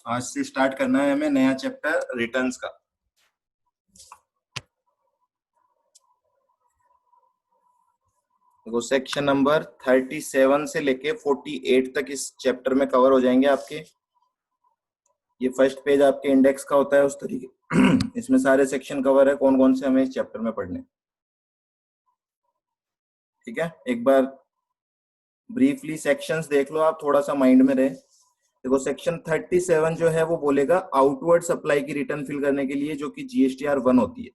आज से स्टार्ट करना है हमें नया चैप्टर रिटर्न्स का। देखो सेक्शन नंबर 37 से लेके 48 तक इस चैप्टर में कवर हो जाएंगे आपके। ये फर्स्ट पेज आपके इंडेक्स का होता है उस तरीके इसमें सारे सेक्शन कवर है कौन कौन से हमें इस चैप्टर में पढ़ने। ठीक है, एक बार ब्रीफली सेक्शंस देख लो आप, थोड़ा सा माइंड में रहे। देखो सेक्शन 37 जो है वो बोलेगा आउटवर्ड सप्लाई की रिटर्न फिल करने के लिए, जो कि जीएसटीआर 1 होती है।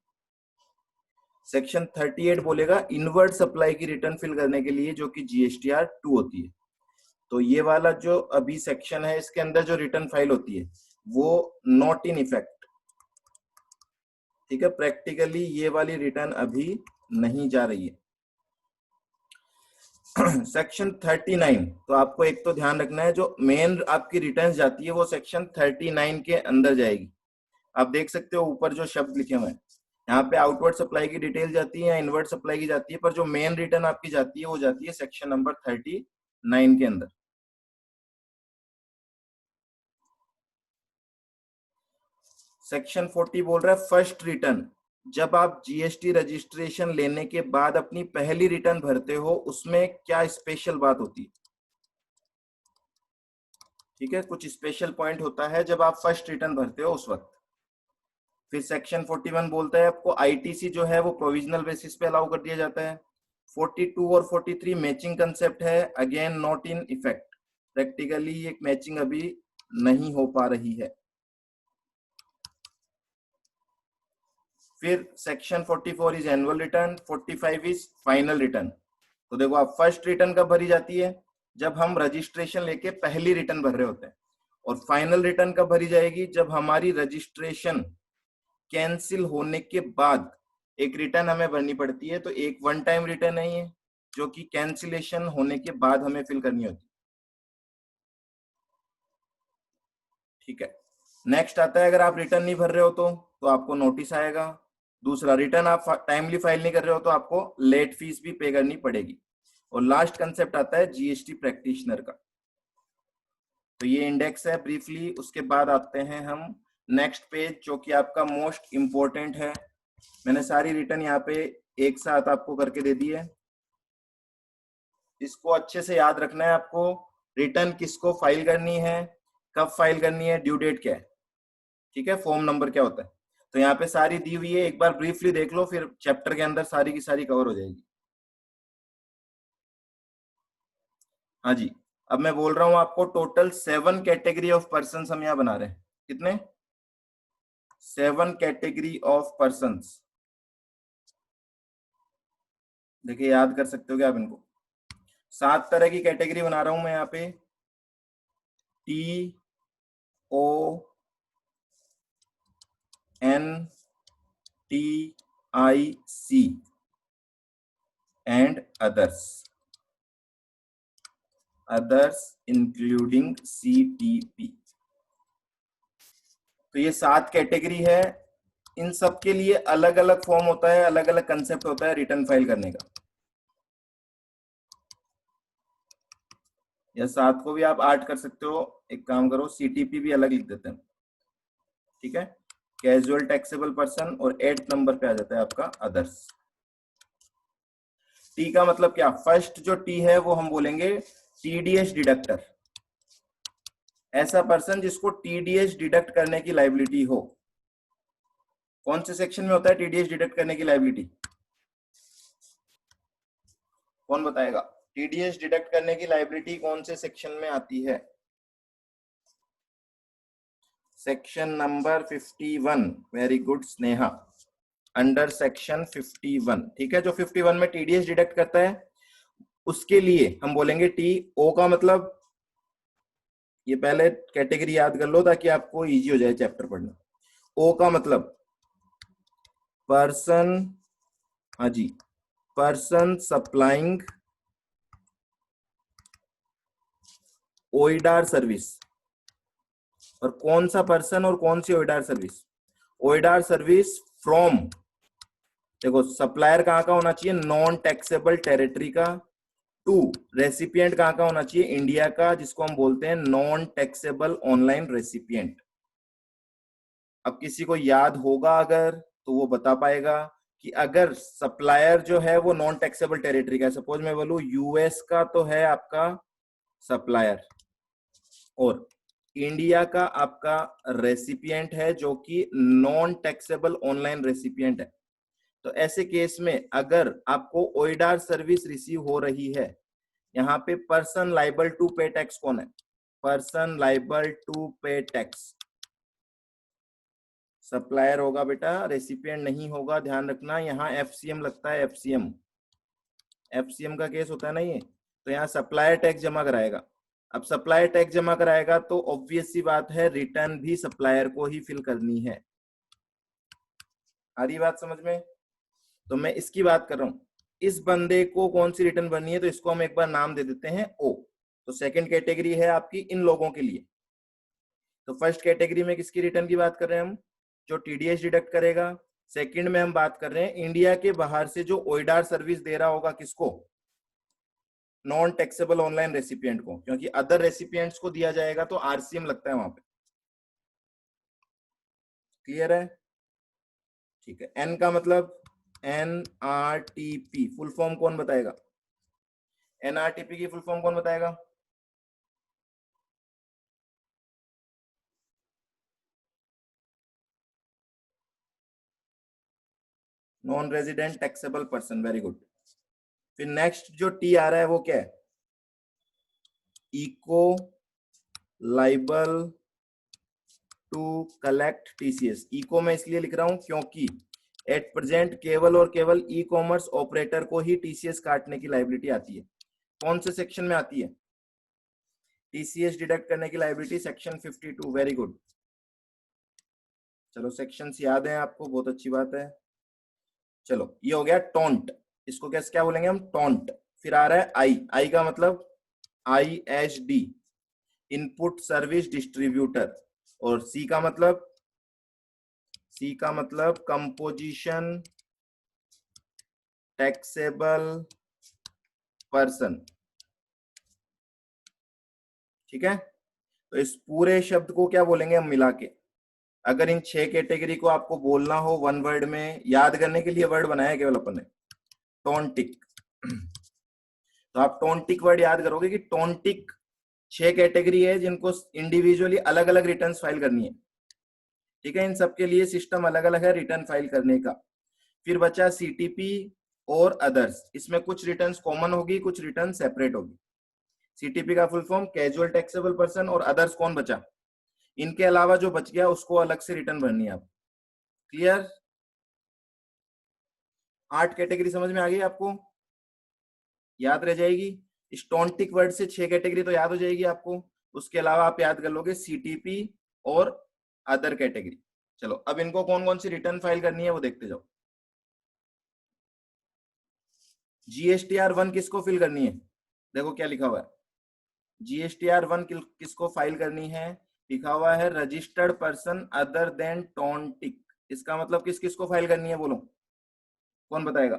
सेक्शन 38 बोलेगा इनवर्ड सप्लाई की रिटर्न फिल करने के लिए, जो कि जीएसटीआर 2 होती है। तो ये वाला जो अभी सेक्शन है इसके अंदर जो रिटर्न फाइल होती है वो नॉट इन इफेक्ट। ठीक है, प्रैक्टिकली ये वाली रिटर्न अभी नहीं जा रही है। सेक्शन 39, तो आपको एक तो ध्यान रखना है जो मेन आपकी रिटर्न जाती है वो सेक्शन 39 के अंदर जाएगी। आप देख सकते हो ऊपर जो शब्द लिखे हुए हैं, यहाँ पे आउटवर्ड सप्लाई की डिटेल जाती है या इनवर्ड सप्लाई की जाती है, पर जो मेन रिटर्न आपकी जाती है वो जाती है सेक्शन नंबर 39 के अंदर। सेक्शन 40 बोल रहा है फर्स्ट रिटर्न, जब आप जीएसटी रजिस्ट्रेशन लेने के बाद अपनी पहली रिटर्न भरते हो उसमें क्या स्पेशल बात होती है। ठीक है, कुछ स्पेशल पॉइंट होता है जब आप फर्स्ट रिटर्न भरते हो उस वक्त। फिर सेक्शन 41 बोलता है आपको आईटीसी जो है वो प्रोविजनल बेसिस पे अलाउ कर दिया जाता है। 42 और 43 मैचिंग कंसेप्ट है, again not in effect. Practically एक मैचिंग अभी नहीं हो पा रही है। फिर section 44 is annual return, 45 is final return. तो देखो आप फर्स्ट रिटर्न कब भरी जाती है, जब हम रजिस्ट्रेशन लेके पहली रिटर्न भर रहे होते हैं। और फाइनल रिटर्न कब भरी जाएगी, जब हमारी रजिस्ट्रेशन कैंसिल होने के बाद एक रिटर्न हमें भरनी पड़ती है। तो एक वन टाइम रिटर्न है ये, जो कि कैंसिलेशन होने के बाद हमें फिल करनी होती है। ठीक है, नेक्स्ट आता है अगर आप रिटर्न नहीं भर रहे हो तो आपको नोटिस आएगा। दूसरा, रिटर्न आप टाइमली फाइल नहीं कर रहे हो तो आपको लेट फीस भी पे करनी पड़ेगी। और लास्ट कंसेप्ट आता है जीएसटी प्रैक्टिशनर का। तो ये इंडेक्स है ब्रीफली। उसके बाद आते हैं हम नेक्स्ट पेज, जो कि आपका मोस्ट इंपॉर्टेंट है। मैंने सारी रिटर्न यहाँ पे एक साथ आपको करके दे दी है। इसको अच्छे से याद रखना है आपको। रिटर्न किसको फाइल करनी है, कब फाइल करनी है, ड्यू डेट क्या है, ठीक है, फॉर्म नंबर क्या होता है। तो यहाँ पे सारी दी हुई है, एक बार ब्रीफली देख लो, फिर चैप्टर के अंदर सारी की सारी कवर हो जाएगी। हाँ जी, अब मैं बोल रहा हूं आपको टोटल 7 कैटेगरी ऑफ पर्सन हम यहाँ बना रहे हैं। कितने? 7 कैटेगरी ऑफ पर्सन। देखिए याद कर सकते हो क्या आप इनको। 7 तरह की कैटेगरी बना रहा हूं मैं यहाँ पे। T O N T I C and others, others including CTP. तो ये 7 कैटेगरी है। इन सब के लिए अलग अलग फॉर्म होता है, अलग अलग कंसेप्ट होता है रिटर्न फाइल करने का। या 7 को भी आप 8 कर सकते हो। एक काम करो, सीटीपी भी अलग लिख देते हैं। ठीक है, कैजुअल टैक्सेबल पर्सन, और 8 नंबर पे आ जाता है आपका अदर्स। टी का मतलब क्या, फर्स्ट जो टी है वो हम बोलेंगे टीडीएस डिडक्टर। ऐसा पर्सन जिसको टीडीएस डिडक्ट करने की लायबिलिटी हो। कौन से सेक्शन में होता है टीडीएस डिडक्ट करने की लायबिलिटी, कौन बताएगा? टीडीएस डिडक्ट करने की लायबिलिटी कौन से सेक्शन में आती है? Section number 51। Very good Sneha, under section 51। ठीक है, जो 51 में टीडीएस डिडक्ट करता है उसके लिए हम बोलेंगे टी। ओ का मतलब, ये पहले कैटेगरी याद कर लो ताकि आपको इजी हो जाए चैप्टर पढ़ना। ओ का मतलब पर्सन, हाँ जी, पर्सन सप्लाइंग ओइडार सर्विस। और कौन सा पर्सन और कौन सी ओइडार सर्विस? ओइडार सर्विस फ्रॉम, देखो सप्लायर कहाँ का होना चाहिए, नॉन टैक्सेबल टेरिटरी का। टू, रेसिपिएंट कहाँ का होना चाहिए, इंडिया का, जिसको हम बोलते हैं नॉन टैक्सेबल ऑनलाइन रेसिपिएंट। अब किसी को याद होगा अगर तो वो बता पाएगा कि अगर सप्लायर जो है वो नॉन टैक्सेबल टेरिटरी का, सपोज मैं बोलूं यूएस का तो है आपका सप्लायर और इंडिया का आपका रेसिपिएंट है जो कि नॉन टैक्सेबल ऑनलाइन रेसिपिएंट है, तो ऐसे केस में अगर आपको ओइडार सर्विस रिसीव हो रही है, यहाँ पे पर्सन लाइबल टू पे टैक्स कौन है? पर्सन लाइबल टू पे टैक्स सप्लायर होगा बेटा, रेसिपिएंट नहीं होगा, ध्यान रखना। यहाँ एफसीएम लगता है, एफसीएम एफसीएम का केस होता है ना ये, तो यहाँ सप्लायर टैक्स जमा कराएगा। अब सप्लायर टैक्स जमा कराएगा तो ऑब्वियस सी बात है रिटर्न भी सप्लायर को ही फिल करनी है। आ रही बात समझ में? तो मैं इसकी बात कर रहा हूं, इस बंदे को कौन सी रिटर्न भरनी है, तो इसको हम एक बार नाम दे देते हैं ओ। तो सेकंड कैटेगरी है आपकी इन लोगों के लिए। तो फर्स्ट कैटेगरी में किसकी रिटर्न की बात कर रहे हैं हम? जो टीडीएस डिडक्ट करेगा। सेकंड में हम बात कर रहे हैं इंडिया के बाहर से जो ओइडार सर्विस दे रहा होगा, किसको? नॉन टैक्सेबल ऑनलाइन रेसिपिएंट को, क्योंकि अदर रेसिपिएंट्स को दिया जाएगा तो आरसीएम लगता है वहां पे। क्लियर है? ठीक है। एन का मतलब एनआरटीपी, फुल फॉर्म कौन बताएगा? एनआरटीपी की फुल फॉर्म कौन बताएगा? Non resident taxable person, very good. फिर नेक्स्ट जो टी आ रहा है वो क्या है? ECO liable to collect TCS. ECO में इसलिए लिख रहा हूं क्योंकि एट प्रेजेंट केवल और केवल ई कॉमर्स ऑपरेटर को ही टीसीएस काटने की लाइबिलिटी आती है। कौन से सेक्शन में आती है टीसीएस डिडक्ट करने की लाइबिलिटी? Section 52, very good. चलो सेक्शंस याद है आपको, बहुत अच्छी बात है। चलो ये हो गया टोंट, इसको कैसे क्या बोलेंगे हम? टोंट। फिर आ रहा है आई। आई का मतलब ISD, इनपुट सर्विस डिस्ट्रीब्यूटर। और सी का मतलब? सी का मतलब कंपोजिशन टैक्सेबल पर्सन। ठीक है, तो इस पूरे शब्द को क्या बोलेंगे हम मिला के? अगर इन 6 कैटेगरी को आपको बोलना हो वन वर्ड में, याद करने के लिए वर्ड बनाया केवल अपन ने, टोंटिक। तो आप टोंटिक वर्ड याद करोगे कि टोंटिक 6 कैटेगरी है जिनको इंडिविजुअली अलग अलग रिटर्न्स फाइल करनी है। ठीक है, इन सबके लिए सिस्टम अलग अलग है रिटर्न फाइल करने का। फिर बचा सीटीपी और अदर्स, इसमें कुछ रिटर्न्स कॉमन होगी, कुछ रिटर्न सेपरेट होगी। सीटीपी का full form casual taxable person, और अदर्स कौन बचा? इनके अलावा जो बच गया उसको अलग से रिटर्न भरनी है आप। क्लियर? 8 कैटेगरी समझ में आ गई आपको? याद रह जाएगी। स्टोंटिक वर्ड से 6 कैटेगरी तो याद हो जाएगी आपको, उसके अलावा आप याद कर लोगे सीटीपी और अदर कैटेगरी। चलो अब इनको कौन कौन सी रिटर्न फाइल करनी है वो देखते जाओ। GSTR 1 किसको फिल करनी है? देखो क्या लिखा हुआ है, GSTR 1 किसको फाइल करनी है? लिखा हुआ है रजिस्टर्ड पर्सन अदर देन टोंटिक। इसका मतलब किस किस को फाइल करनी है बोलो, कौन बताएगा?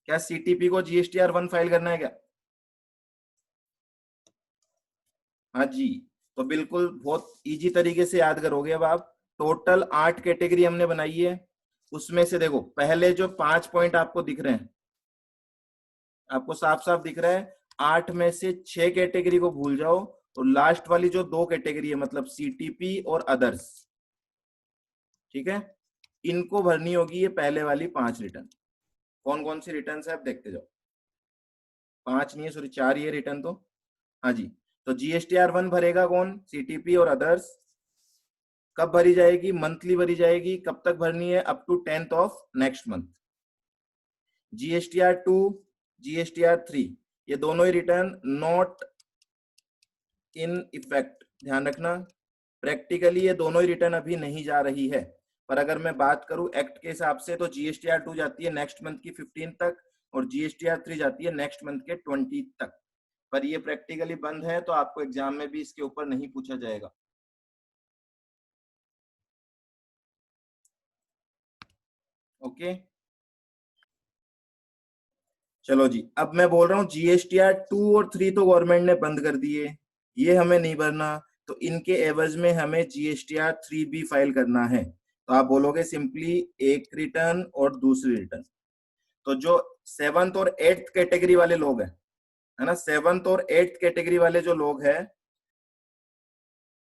क्या सीटीपी को GSTR 1 फाइल करना है क्या? हाँ जी, तो बिल्कुल बहुत इजी तरीके से याद करोगे। अब आप टोटल 8 कैटेगरी हमने बनाई है, उसमें से देखो पहले जो 5 पॉइंट आपको दिख रहे हैं, आपको साफ साफ दिख रहा है 8 में से 6 कैटेगरी को भूल जाओ, और लास्ट वाली जो 2 कैटेगरी है मतलब सीटीपी और अदर्स, ठीक है, इनको भरनी होगी ये पहले वाली 5 रिटर्न। कौन कौन सी रिटर्न है आप देखते जाओ। 5 नहीं है, सॉरी 4 ये रिटर्न तो। हाँ जी, तो GSTR 1 भरेगा कौन? सीटीपी और अदर्स। कब भरी जाएगी? मंथली भरी जाएगी। कब तक भरनी है? Up to 10th of next month. GSTR 2, GSTR 3, ये दोनों ही रिटर्न नॉट इन इफेक्ट। ध्यान रखना, प्रैक्टिकली ये दोनों ही रिटर्न अभी नहीं जा रही है, पर अगर मैं बात करूं एक्ट के हिसाब से तो GSTR 2 जाती है नेक्स्ट मंथ की 15 तक, और GSTR 3 जाती है नेक्स्ट मंथ के 20 तक। पर ये प्रैक्टिकली बंद है, तो आपको एग्जाम में भी इसके ऊपर नहीं पूछा जाएगा। ओके, चलो जी, अब मैं बोल रहा हूँ GSTR 2 और 3 तो गवर्नमेंट ने बंद कर दिए, ये हमें नहीं भरना। तो इनके एवज में हमें GSTR 3B फाइल करना है। तो आप बोलोगे सिंपली एक रिटर्न और दूसरी रिटर्न। तो जो 7th और 8th कैटेगरी वाले लोग हैं, है ना, 7th और 8th कैटेगरी वाले जो लोग हैं,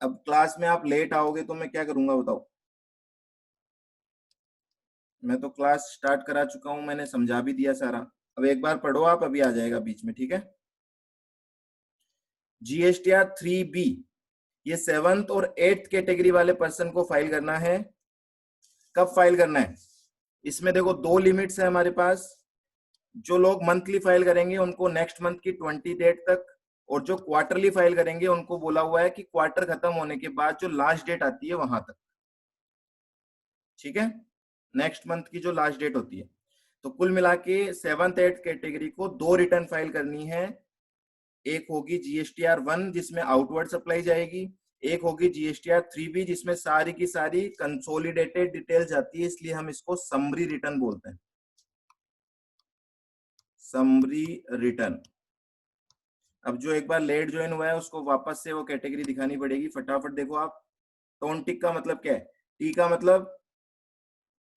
अब क्लास में आप लेट आओगे तो मैं क्या करूंगा बताओ? मैं तो क्लास स्टार्ट करा चुका हूं, मैंने समझा भी दिया सारा। अब एक बार पढ़ो आप, अभी आ जाएगा बीच में, ठीक है। GSTR 3B ये 7th और 8th कैटेगरी वाले पर्सन को फाइल करना है। कब फाइल करना है? इसमें देखो दो लिमिट्स है हमारे पास। जो लोग मंथली फाइल करेंगे उनको नेक्स्ट मंथ की 20 डेट तक, और जो क्वार्टरली फाइल करेंगे उनको बोला हुआ है कि क्वार्टर खत्म होने के बाद जो लास्ट डेट आती है वहां तक, ठीक है, नेक्स्ट मंथ की जो लास्ट डेट होती है। तो कुल मिला के 7th 8th कैटेगरी को दो रिटर्न फाइल करनी है। एक होगी GSTR 1 जिसमें आउटवर्ड सप्लाई जाएगी, एक होगी GSTR 3B जिसमें सारी की सारी कंसोलिडेटेड डिटेल जाती है, इसलिए हम इसको समरी रिटर्न बोलते हैं, समरी रिटर्न। अब जो एक बार लेट ज्वाइन हुआ है उसको वापस से वो कैटेगरी दिखानी पड़ेगी, फटाफट देखो आप। टोन टिक का मतलब क्या है? टी का मतलब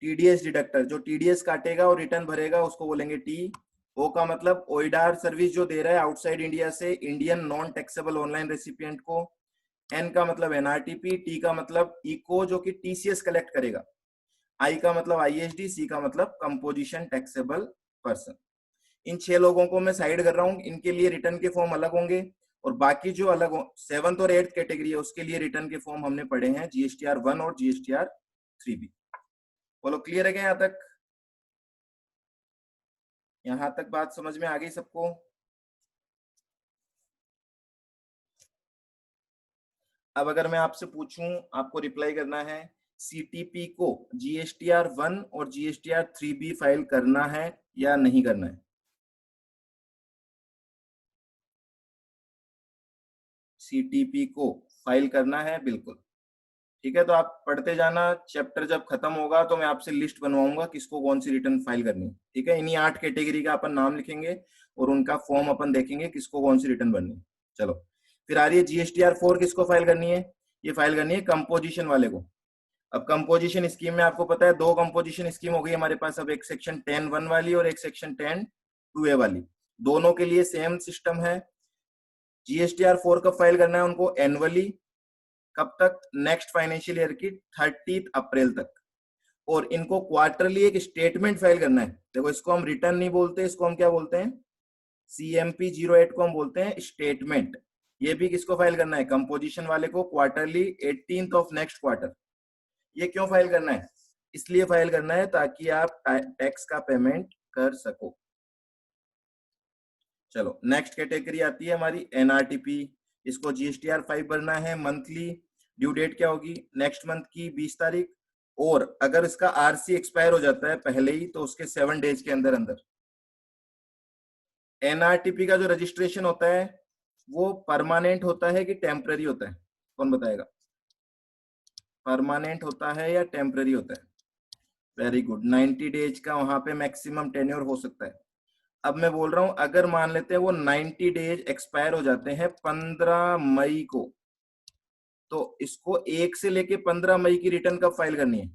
TDS डिडक्टर, जो TDS काटेगा और रिटर्न भरेगा उसको बोलेंगे टी। ओ का मतलब ओइडार सर्विस जो दे रहा है आउटसाइड इंडिया से Indian non taxable online recipient को। एन का मतलब NRTP, टी का मतलब इको जो कि TCS कलेक्ट करेगा, आई का मतलब ISD, सी का मतलब कंपोजिशन टैक्सेबल पर्सन। इन 6 लोगों को मैं साइड कर रहा हूं, इनके लिए रिटर्न के फॉर्म अलग होंगे, और बाकी जो अलग 7th और 8th कैटेगरी है उसके लिए रिटर्न के फॉर्म हमने पढ़े हैं GSTR 1 और GSTR 3B। बोलो क्लियर है क्या यहाँ तक? यहाँ तक बात समझ में आ गई सबको? अब अगर मैं आपसे पूछूं, आपको रिप्लाई करना है, CTP को GSTR 1 और GSTR 3B फाइल करना है या नहीं करना है? CTP को फाइल करना है, बिल्कुल, ठीक है। तो आप पढ़ते जाना, चैप्टर जब खत्म होगा तो मैं आपसे लिस्ट बनवाऊंगा किसको कौन सी रिटर्न फाइल करनी है, ठीक है। इन्हीं 8 कैटेगरी का अपन नाम लिखेंगे और उनका फॉर्म अपन देखेंगे किसको कौन सी रिटर्न बननी है। चलो, फिर आ रही है GSTR 4, किसको फाइल करनी है? ये फाइल करनी है कंपोजिशन वाले को। अब कंपोजिशन स्कीम में आपको पता है दो कंपोजिशन स्कीम हो गई हमारे पास, अब एक सेक्शन 10(1) वाली और एक सेक्शन 10(2)A वाली, दोनों के लिए सेम सिस्टम है। GSTR 4 कब फाइल करना है उनको? एनुअली। कब तक? नेक्स्ट फाइनेंशियल ईयर की 30 अप्रैल तक। और इनको क्वार्टरली एक स्टेटमेंट फाइल करना है। देखो इसको हम रिटर्न नहीं बोलते, इसको हम क्या बोलते हैं? CMP 08 को हम बोलते हैं स्टेटमेंट। ये भी किसको फाइल करना है? कंपोजिशन वाले को, quarterly 18th of next quarter. ये क्यों फाइल करना है? इसलिए फाइल करना है ताकि आप टैक्स का पेमेंट कर सको। चलो नेक्स्ट कैटेगरी आती है हमारी NRTP। इसको GSTR 5 भरना है मंथली। ड्यू डेट क्या होगी? नेक्स्ट मंथ की 20 तारीख। और अगर इसका RC एक्सपायर हो जाता है पहले ही तो उसके 7 डेज के अंदर अंदर। NRTP का जो रजिस्ट्रेशन होता है वो परमानेंट होता है कि टेम्पररी होता है? कौन बताएगा? परमानेंट होता है या टेम्पररी होता है? वेरी गुड, 90 डेज का वहां पे मैक्सिमम टेन्योर हो सकता है। अब मैं बोल रहा हूं अगर मान लेते हैं वो 90 डेज एक्सपायर हो जाते हैं 15 मई को, तो इसको 1 से लेके 15 मई की रिटर्न कब फाइल करनी है?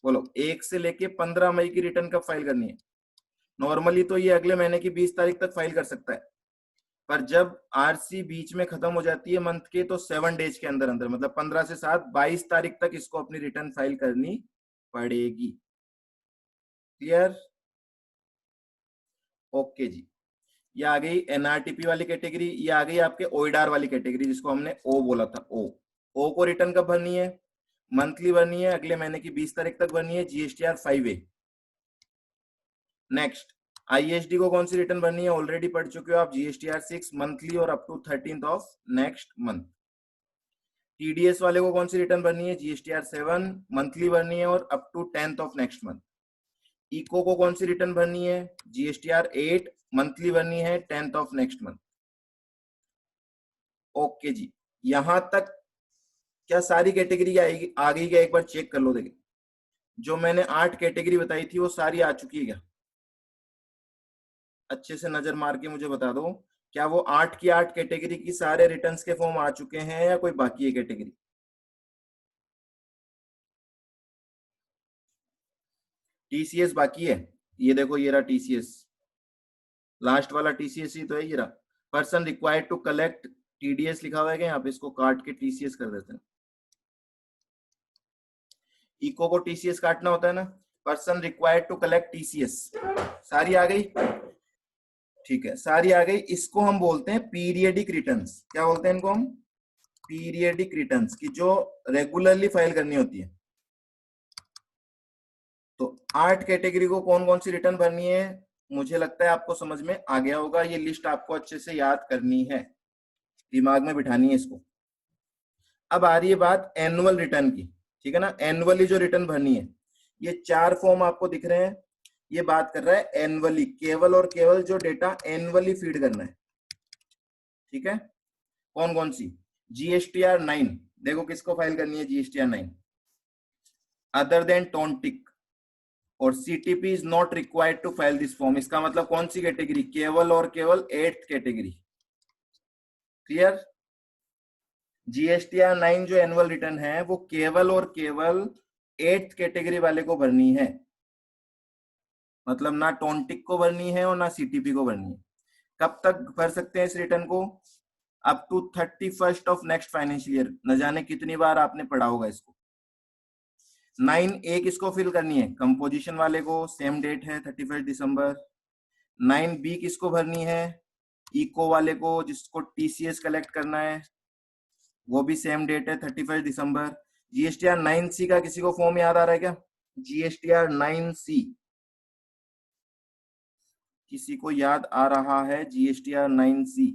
बोलो, 1 से लेके 15 मई की रिटर्न कब फाइल करनी है? नॉर्मली तो ये अगले महीने की 20 तारीख तक फाइल कर सकता है, पर जब RC बीच में खत्म हो जाती है मंथ के तो 7 डेज के अंदर अंदर, मतलब 15 से 7, 22 तारीख तक इसको अपनी रिटर्न फाइल करनी पड़ेगी। क्लियर? ओके जी। ये आ गई NRTP वाली कैटेगरी। ये आ गई आपके ओइडार वाली कैटेगरी जिसको हमने O बोला था। ओ को रिटर्न कब भरनी है? मंथली भरनी है, अगले महीने की 20 तारीख तक भरनी है, GSTR 5A। नेक्स्ट, ISD को कौन सी रिटर्न भरनी है? ऑलरेडी पढ़ चुके हो आप, GSTR 6 मंथली और up to 13th of next month. TDS वाले को कौन सी रिटर्न भरनी है? GSTR 7 मंथली भरनी है और up to 10th of next month. ECO को कौन सी रिटर्न भरनी है? GSTR 8 मंथली भरनी है 10th of next month. Okay जी, यहां तक क्या सारी कैटेगरी आएगी आ गई क्या? एक बार चेक कर लो, देखिए जो मैंने 8 कैटेगरी बताई थी वो सारी आ चुकी है क्या? अच्छे से नजर मार के मुझे बता दो क्या वो 8 की 8 कैटेगरी की सारे रिटर्न्स के फॉर्म आ चुके हैं या कोई बाकी है कैटेगरी? टीसीएस बाकी है। ये देखो, ये रहा टीसीएस, लास्ट वाला टीसीएस ही तो है, ये रहा। Person required to collect TDS लिखा हुआ है क्या यहाँ पे? इसको काट के टीसीएस कर देते हैं। इको को टीसीएस काटना होता है ना। Person required to collect TCS, सारी आ गई। ठीक है, सारी आ गई। इसको हम बोलते हैं पीरियडिक रिटर्न्स। क्या बोलते हैं इनको हम? पीरियडिक रिटर्न्स, की जो रेगुलरली फाइल करनी होती है। तो 8 कैटेगरी को कौन कौन सी रिटर्न भरनी है, मुझे लगता है आपको समझ में आ गया होगा। ये लिस्ट आपको अच्छे से याद करनी है, दिमाग में बिठानी है इसको। अब आ रही है बात एनुअल रिटर्न की, ठीक है ना। एनुअली जो रिटर्न भरनी है, ये 4 फॉर्म आपको दिख रहे हैं। ये बात कर रहा है एनुअली, केवल और केवल जो डेटा एनुअली फीड करना है, ठीक है। कौन कौन सी? जीएसटीआर 9, देखो किसको फाइल करनी है जीएसटीआर 9? अदर देन टोंटिक और CTP is not required to file this form. इसका मतलब कौन सी कैटेगरी? केवल और केवल 8th कैटेगरी। क्लियर? जीएसटीआर 9 जो एनुअल रिटर्न है वो केवल और केवल 8th कैटेगरी वाले को भरनी है। मतलब ना टोंटिक को भरनी है और ना सीटीपी को भरनी है। कब तक भर सकते हैं इस रिटर्न को? Up to 31st of next financial year. न जाने कितनी बार आपने पढ़ा होगा इसको। 9A किसको फिल करनी है? कंपोजिशन वाले को, सेम डेट है 31 दिसंबर। 9B किसको भरनी है? इको वाले को, जिसको टीसीएस कलेक्ट करना है, वो भी सेम डेट है 31 दिसंबर। जीएसटीआर 9C का किसी को फॉर्म याद आ रहा है क्या? जीएसटीआर 9C किसी को याद आ रहा है? जीएसटीआर 9C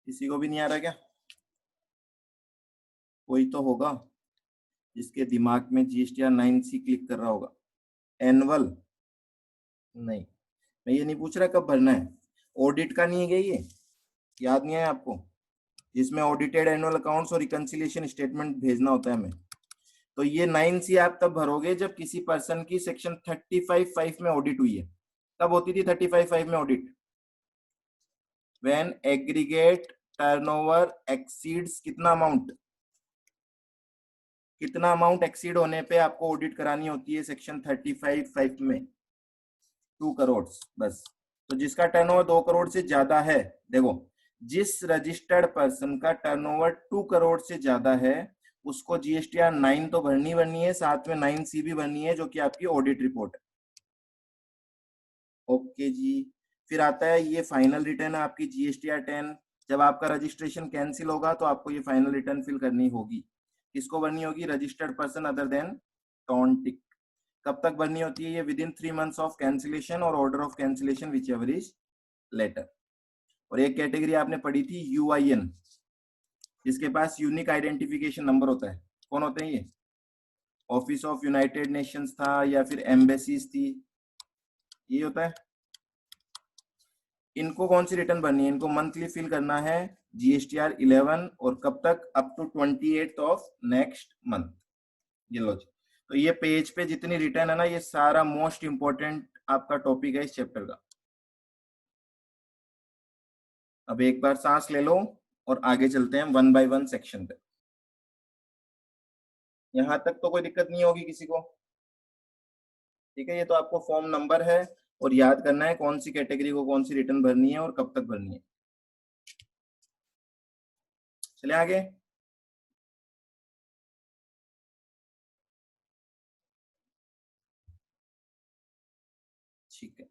किसी को भी नहीं आ रहा क्या? कोई तो होगा जिसके दिमाग में जीएसटीआर 9C क्लिक कर रहा होगा। एनुअल नहीं, मैं ये नहीं पूछ रहा कब भरना है। ऑडिट का नहीं है क्या ये? याद नहीं है आपको? जिसमें ऑडिटेड एनुअल अकाउंट्स और रिकंसिलिएशन स्टेटमेंट भेजना होता है हमें। तो ये 9C आप तब भरोगे जब किसी पर्सन की सेक्शन 35(5) में ऑडिट हुई है। कब होती थी 35(5) में audit? When aggregate turnover exceeds कितना अमाउंट? कितना अमाउंट एक्सीड होने पे आपको ऑडिट करानी होती है सेक्शन 35(5) में? 2 करोड़ बस। तो जिसका टर्नओवर 2 करोड़ से ज्यादा है, देखो, जिस रजिस्टर्ड पर्सन का टर्नओवर 2 करोड़ से ज्यादा है उसको जीएसटीआर 9 तो भरनी है, साथ में 9C भी भरनी है, जो कि आपकी ऑडिट रिपोर्ट है। ओके जी। फिर आता है ये फाइनल रिटर्न है आपकी जीएसटीआर 10। जब आपका रजिस्ट्रेशन कैंसिल होगा तो आपको ये फाइनल रिटर्न फिल करनी होगी। किसको भरनी होगी? रजिस्टर्ड पर्सन अदर देन टोंटिक। कब तक भरनी होती है ये? Within 3 months of cancellation और order of cancellation whichever is later. और एक कैटेगरी आपने पढ़ी थी यूआईएन, जिसके पास यूनिक आइडेंटिफिकेशन नंबर होता है। कौन होते हैं ये? ऑफिस ऑफ यूनाइटेड नेशंस था या फिर एम्बेसीज थी, ये होता है। इनको कौन सी रिटर्न भरनी है? इनको मंथली फिल करना है जीएसटीआर 11। और कब तक? Up to 28th of next month. ये लो जी। तो ये पेज पे जितनी रिटर्न है ना, ये सारा मोस्ट इंपोर्टेंट आपका टॉपिक है इस चैप्टर का। अब एक बार सांस ले लो और आगे चलते हैं 1 by 1 सेक्शन पे। यहां तक तो कोई दिक्कत नहीं होगी किसी को? ठीक है, ये तो आपको फॉर्म नंबर है और याद करना है कौन सी कैटेगरी को कौन सी रिटर्न भरनी है और कब तक भरनी है। चले आगे। ठीक है,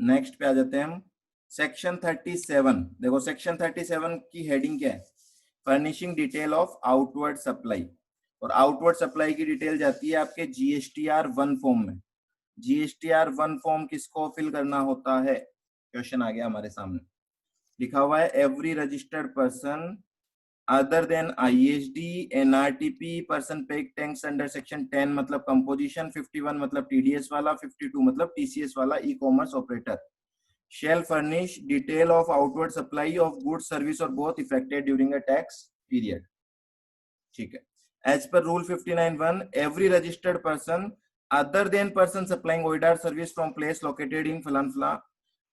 नेक्स्ट पे आ जाते हैं हम। सेक्शन 37। देखो सेक्शन 37 की हेडिंग क्या है? Furnishing detail of outward supply. और आउटवर्ड सप्लाई की डिटेल जाती है आपके जीएसटीआर 1 फॉर्म में। जीएसटीआर 1 फॉर्म किसको फिल करना होता है? क्वेश्चन आ गया हमारे सामने, लिखा हुआ है every registered person other than ISD NRTP person paying tax under section 10 मतलब कंपोजिशन, 51 मतलब टीडीएस वाला, 52 मतलब टीसीएस वाला e commerce operator shall furnish detail of outward supply of goods service or both effected during a tax period. ठीक है, as per rule 59(1) every registered person other than person supplying OIDAR service from place located in फलान फला।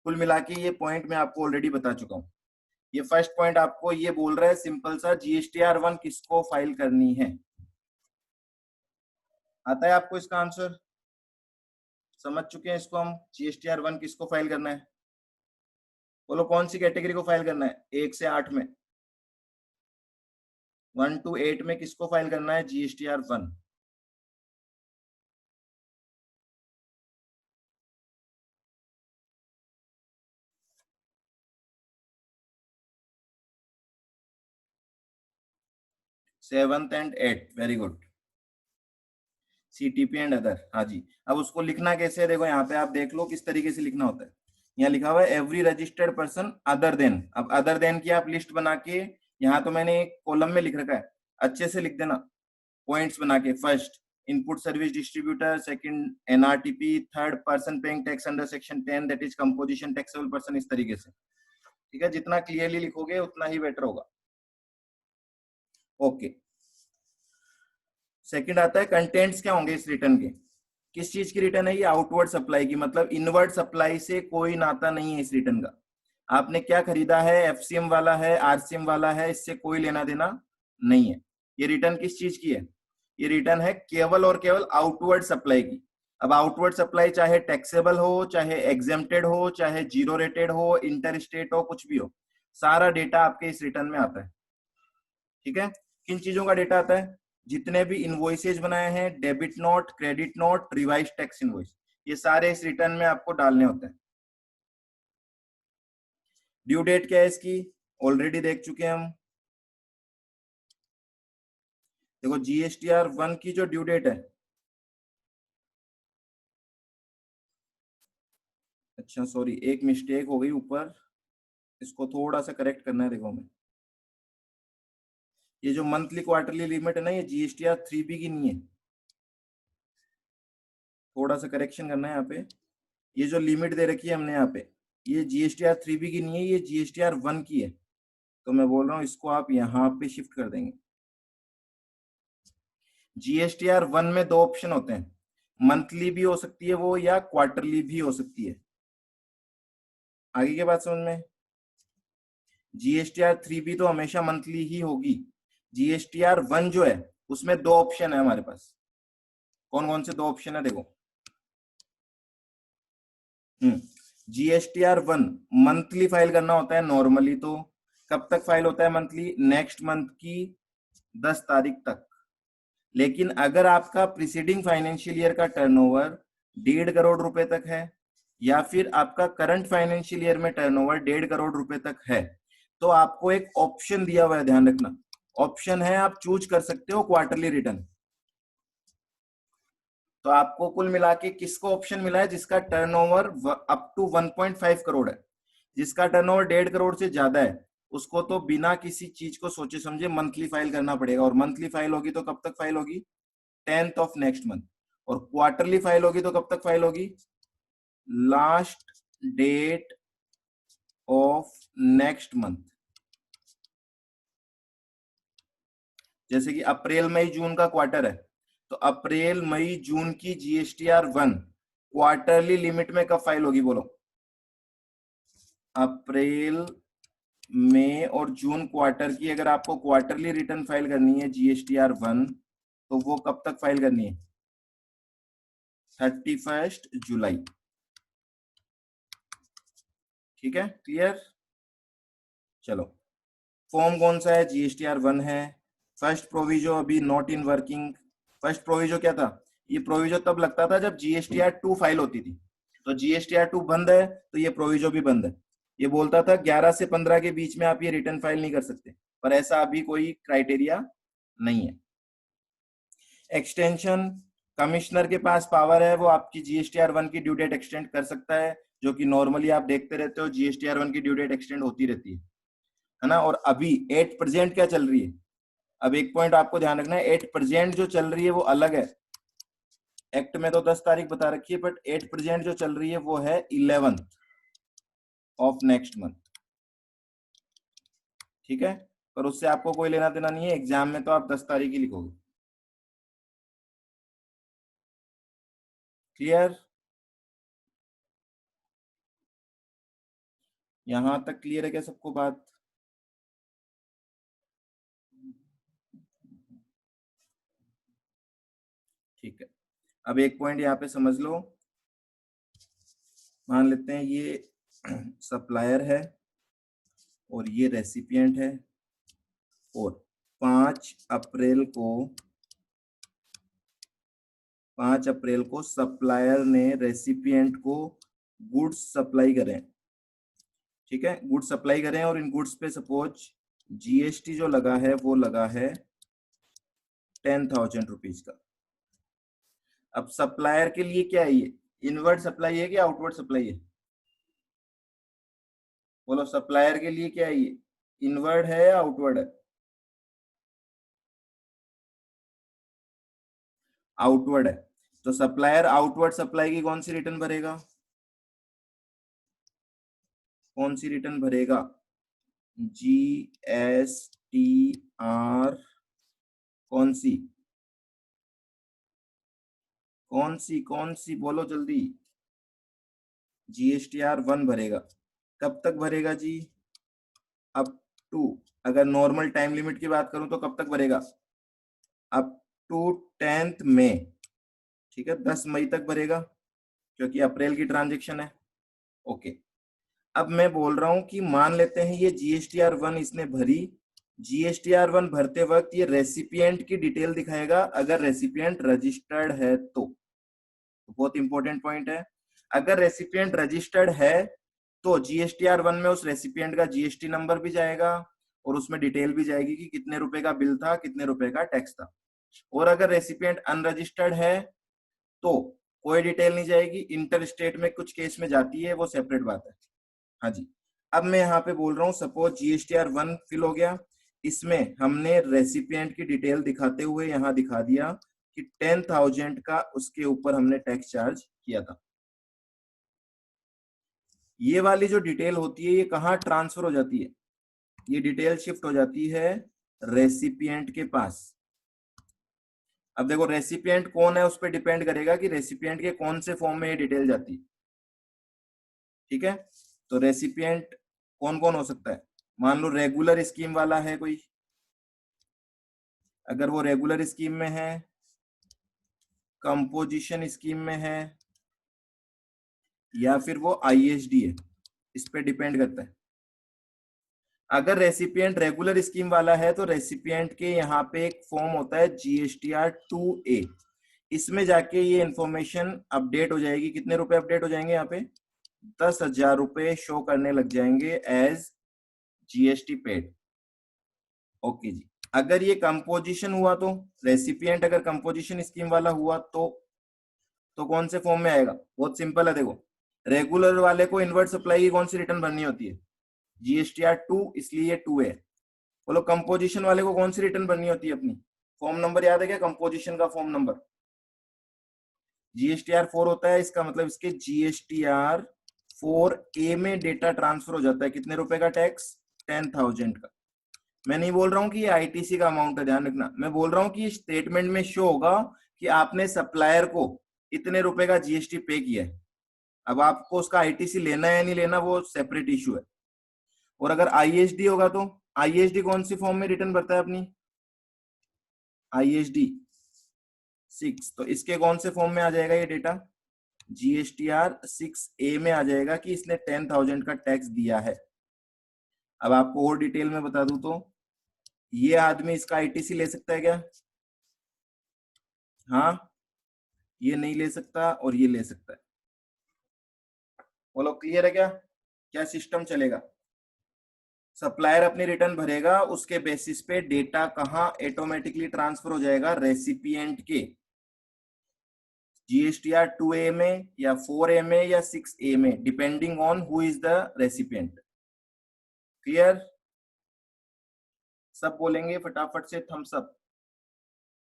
कुल मिला के ये point मैं आपको ऑलरेडी बता चुका हूं। ये फर्स्ट पॉइंट आपको ये बोल रहा है सिंपल सा, GSTR 1 किसको फाइल करनी है। आता है आपको इसका आंसर? समझ चुके हैं इसको हम, GSTR 1 किसको फाइल करना है? बोलो कौन सी कैटेगरी को फाइल करना है? 1 से 8 में, 1 to 8 में किसको फाइल करना है GSTR 1? Seventh and eight, very good. CTP and other, हाँ जी। अब उसको लिखना कैसे है, देखो यहाँ पे आप देख लो किस तरीके से लिखना होता है। यहाँ लिखा हुआ है every registered person other then. अब अदर देन की आप लिस्ट बना के, यहाँ तो मैंने एक कॉलम में लिख रखा है, अच्छे से लिख देना पॉइंट्स बना के। First input service distributor, second NRTP, third person paying tax under section 10 that is composition taxable person, इस तरीके से। ठीक है, जितना क्लियरली लिखोगे उतना ही बेटर होगा। ओके, सेकंड आता है कंटेंट्स क्या होंगे इस रिटर्न के। किस चीज की रिटर्न है ये? आउटवर्ड सप्लाई की, मतलब इनवर्ड सप्लाई से कोई नाता नहीं है इस रिटर्न का। आपने क्या खरीदा है, FCM वाला है, RCM वाला है, इससे कोई लेना देना नहीं है। ये रिटर्न किस चीज की है? ये रिटर्न है केवल और केवल आउटवर्ड सप्लाई की। अब आउटवर्ड सप्लाई चाहे टैक्सेबल हो, चाहे एग्जेम्प्टेड हो, चाहे जीरो रेटेड हो, इंटर स्टेट हो, कुछ भी हो, सारा डेटा आपके इस रिटर्न में आता है। ठीक है, किन चीजों का डेटा आता है? जितने भी इनवॉइसेज बनाए हैं, debit note, credit note, revise tax invoice, ये सारे इस रिटर्न में आपको डालने होते हैं। ड्यू डेट क्या है इसकी? ऑलरेडी देख चुके हैं हम। देखो GSTR 1 की जो ड्यू डेट है, अच्छा सॉरी एक मिस्टेक हो गई ऊपर, इसको थोड़ा सा करेक्ट करना है। देखो हमें ये जो मंथली क्वार्टरली लिमिट है ना, ये GSTR 3B की नहीं है, थोड़ा सा करेक्शन करना है यहाँ पे। ये जो लिमिट दे रखी है हमने यहाँ पे, ये GSTR 3B की नहीं है, ये GSTR 1 की है। तो मैं बोल रहा हूँ इसको आप यहाँ पे शिफ्ट कर देंगे। GSTR 1 में दो ऑप्शन होते हैं, मंथली भी हो सकती है वो, या क्वार्टरली भी हो सकती है। आगे की बात समझ में? GSTR 3B तो हमेशा मंथली ही होगी। GSTR 1 जो है उसमें दो ऑप्शन है हमारे पास। कौन कौन से दो ऑप्शन है देखो। GSTR 1 मंथली फाइल करना होता है नॉर्मली, तो कब तक फाइल होता है मंथली? नेक्स्ट मंथ की 10 तारीख तक। लेकिन अगर आपका प्रीसीडिंग फाइनेंशियल ईयर का टर्नओवर 1.5 करोड़ रुपए तक है, या फिर आपका करंट फाइनेंशियल ईयर में टर्नओवर 1.5 करोड़ रुपए तक है, तो आपको एक ऑप्शन दिया हुआ है, ध्यान रखना। ऑप्शन है, आप चूज कर सकते हो क्वार्टरली रिटर्न। तो आपको कुल मिला के किसको ऑप्शन मिला है? जिसका टर्नओवर अप टू 1.5 करोड़ है। जिसका टर्नओवर 1.5 करोड़ से ज्यादा है उसको तो बिना किसी चीज को सोचे समझे मंथली फाइल करना पड़ेगा। और मंथली फाइल होगी तो कब तक फाइल होगी? 10th of next month. और क्वार्टरली फाइल होगी तो कब तक फाइल होगी? Last date of next month. जैसे कि अप्रैल मई जून का क्वार्टर है, तो अप्रैल मई जून की GSTR 1 क्वार्टरली लिमिट में कब फाइल होगी बोलो? अप्रैल मई और जून क्वार्टर की अगर आपको क्वार्टरली रिटर्न फाइल करनी है GSTR 1, तो वो कब तक फाइल करनी है? 31 जुलाई। ठीक है, क्लियर? चलो, फॉर्म कौन सा है? GSTR 1 है। फर्स्ट प्रोविजो अभी not in working. First proviso क्या था? ये प्रोविजो तब लगता था जब GSTR 2 फाइल होती थी। तो GSTR 2 बंद है तो ये प्रोविजो भी बंद है। ये बोलता था 11 से 15 के बीच में आप ये रिटर्न फाइल नहीं कर सकते, पर ऐसा अभी कोई क्राइटेरिया नहीं है। एक्सटेंशन, कमिश्नर के पास पावर है, वो आपकी GSTR 1 की ड्यू डेट एक्सटेंड कर सकता है, जो कि नॉर्मली आप देखते रहते हो GSTR 1 की ड्यू डेट एक्सटेंड होती रहती है ना। और अभी एट प्रेजेंट क्या चल रही है? अब एक पॉइंट आपको ध्यान रखना है, एट प्रेजेंट जो चल रही है वो अलग है। एक्ट में तो 10 तारीख बता रखी है, बट एट प्रेजेंट जो चल रही है वो है 11th ऑफ नेक्स्ट मंथ। ठीक है, पर उससे आपको कोई लेना देना नहीं है, एग्जाम में तो आप 10 तारीख ही लिखोगे। क्लियर? यहां तक क्लियर है क्या सबको बात? ठीक है, अब एक पॉइंट यहाँ पे समझ लो। मान लेते हैं ये सप्लायर है और ये रेसिपिएंट है, और 5 अप्रैल को 5 अप्रैल को सप्लायर ने रेसिपिएंट को गुड्स सप्लाई करें। ठीक है, गुड्स सप्लाई करें और इन गुड्स पे सपोज जीएसटी जो लगा है वो लगा है 10,000 रुपीज का। अब सप्लायर के लिए क्या है, ये इनवर्ड सप्लाई है कि आउटवर्ड सप्लाई है? बोलो, सप्लायर के लिए क्या है, ये इनवर्ड है या आउटवर्ड है? आउटवर्ड है। तो सप्लायर आउटवर्ड सप्लाई की कौन सी रिटर्न भरेगा? कौन सी रिटर्न भरेगा? GSTR। कौन सी कौन सी बोलो जल्दी। GSTR 1 भरेगा। कब तक भरेगा जी? अप टू, अगर नॉर्मल टाइम लिमिट की बात करूं तो कब तक भरेगा? अप टू 10th मई। ठीक है, 10 मई तक भरेगा क्योंकि अप्रैल की ट्रांजेक्शन है। ओके, अब मैं बोल रहा हूं कि मान लेते हैं ये GSTR 1 इसने भरी। GSTR 1 भरते वक्त ये रेसिपिएंट की डिटेल दिखाएगा अगर रेसिपिएंट रजिस्टर्ड है तो। बहुत इंपॉर्टेंट पॉइंट है। अगर रेसिपिएंट रजिस्टर्ड है तो GSTR 1 में उस रेसिपिएंट का जीएसटी नंबर भी जाएगा और उसमें डिटेल भी जाएगी कि कितने रुपए का बिल था, कितने रुपए का टैक्स था। और अगर रेसिपिएंट अनरजिस्टर्ड है तो कोई डिटेल नहीं जाएगी। इंटर स्टेट में कुछ केस में जाती है, वो सेपरेट बात है। हाँ जी, अब मैं यहाँ पे बोल रहा हूँ सपोज GSTR 1 फिल हो गया, इसमें हमने रेसिपिएंट की डिटेल दिखाते हुए यहाँ दिखा दिया कि 10,000 का उसके ऊपर हमने टैक्स चार्ज किया था। ये वाली जो डिटेल होती है ये कहाँ ट्रांसफर हो जाती है? ये डिटेल शिफ्ट हो जाती है रेसिपिएंट के पास। अब देखो, रेसिपिएंट कौन है उस पर डिपेंड करेगा कि रेसिपिएंट के कौन से फॉर्म में ये डिटेल जाती है। ठीक है, तो रेसिपिएंट कौन कौन हो सकता है? मान लो रेगुलर स्कीम वाला है कोई, अगर वो रेगुलर स्कीम में है, कंपोजिशन स्कीम में है, या फिर वो ISD है, इस पे डिपेंड करता है। अगर रेसिपिएंट रेगुलर स्कीम वाला है तो रेसिपिएंट के यहाँ पे एक फॉर्म होता है GSTR 2A। इसमें जाके ये इंफॉर्मेशन अपडेट हो जाएगी। कितने रुपए अपडेट हो जाएंगे यहाँ पे? 10,000 रुपए शो करने लग जाएंगे एज GST पेड। ओके जी, अगर ये कंपोजिशन हुआ तो, रेसिपिएंट अगर कंपोजिशन स्कीम वाला हुआ तो कौन से फॉर्म में आएगा? बहुत सिंपल है, देखो, रेगुलर वाले को इनवर्ट सप्लाई की कौन सी रिटर्न भरनी होती है? GSTR 2, इसलिए 2A। बोलो, कंपोजिशन वाले को कौन सी रिटर्न भरनी होती है अपनी? फॉर्म नंबर याद है क्या कंपोजिशन का फॉर्म नंबर? GSTR 4 होता है, इसका मतलब इसके GSTR 4A में डेटा ट्रांसफर हो जाता है। कितने रुपए का टैक्स? 10,000 का। मैं नहीं बोल रहा हूँ कि ये ITC का अमाउंट है, ध्यान रखना। मैं बोल रहा हूँ कि स्टेटमेंट में शो होगा कि आपने सप्लायर को इतने रुपए का GST पे किया है। अब आपको उसका ITC लेना है या नहीं लेना, वो सेपरेट इशू है। और अगर ISD होगा तो ISD कौन सी फॉर्म में रिटर्न भरता है अपनी? ISD 6। तो इसके कौन से फॉर्म में आ जाएगा ये डेटा? GSTR 6A में आ जाएगा कि इसने 10,000 का टैक्स दिया है। अब आपको और डिटेल में बता दूं तो ये आदमी इसका ITC ले सकता है क्या? हाँ, ये नहीं ले सकता और ये ले सकता है। बोलो, क्लियर है क्या? क्या सिस्टम चलेगा? सप्लायर अपनी रिटर्न भरेगा, उसके बेसिस पे डेटा कहां ऑटोमेटिकली ट्रांसफर हो जाएगा? रेसिपिएंट के GSTR 2A में या 4A में या 6A में, depending on who is the recipient. Clear? सब बोलेंगे फटाफट से थम्स अप।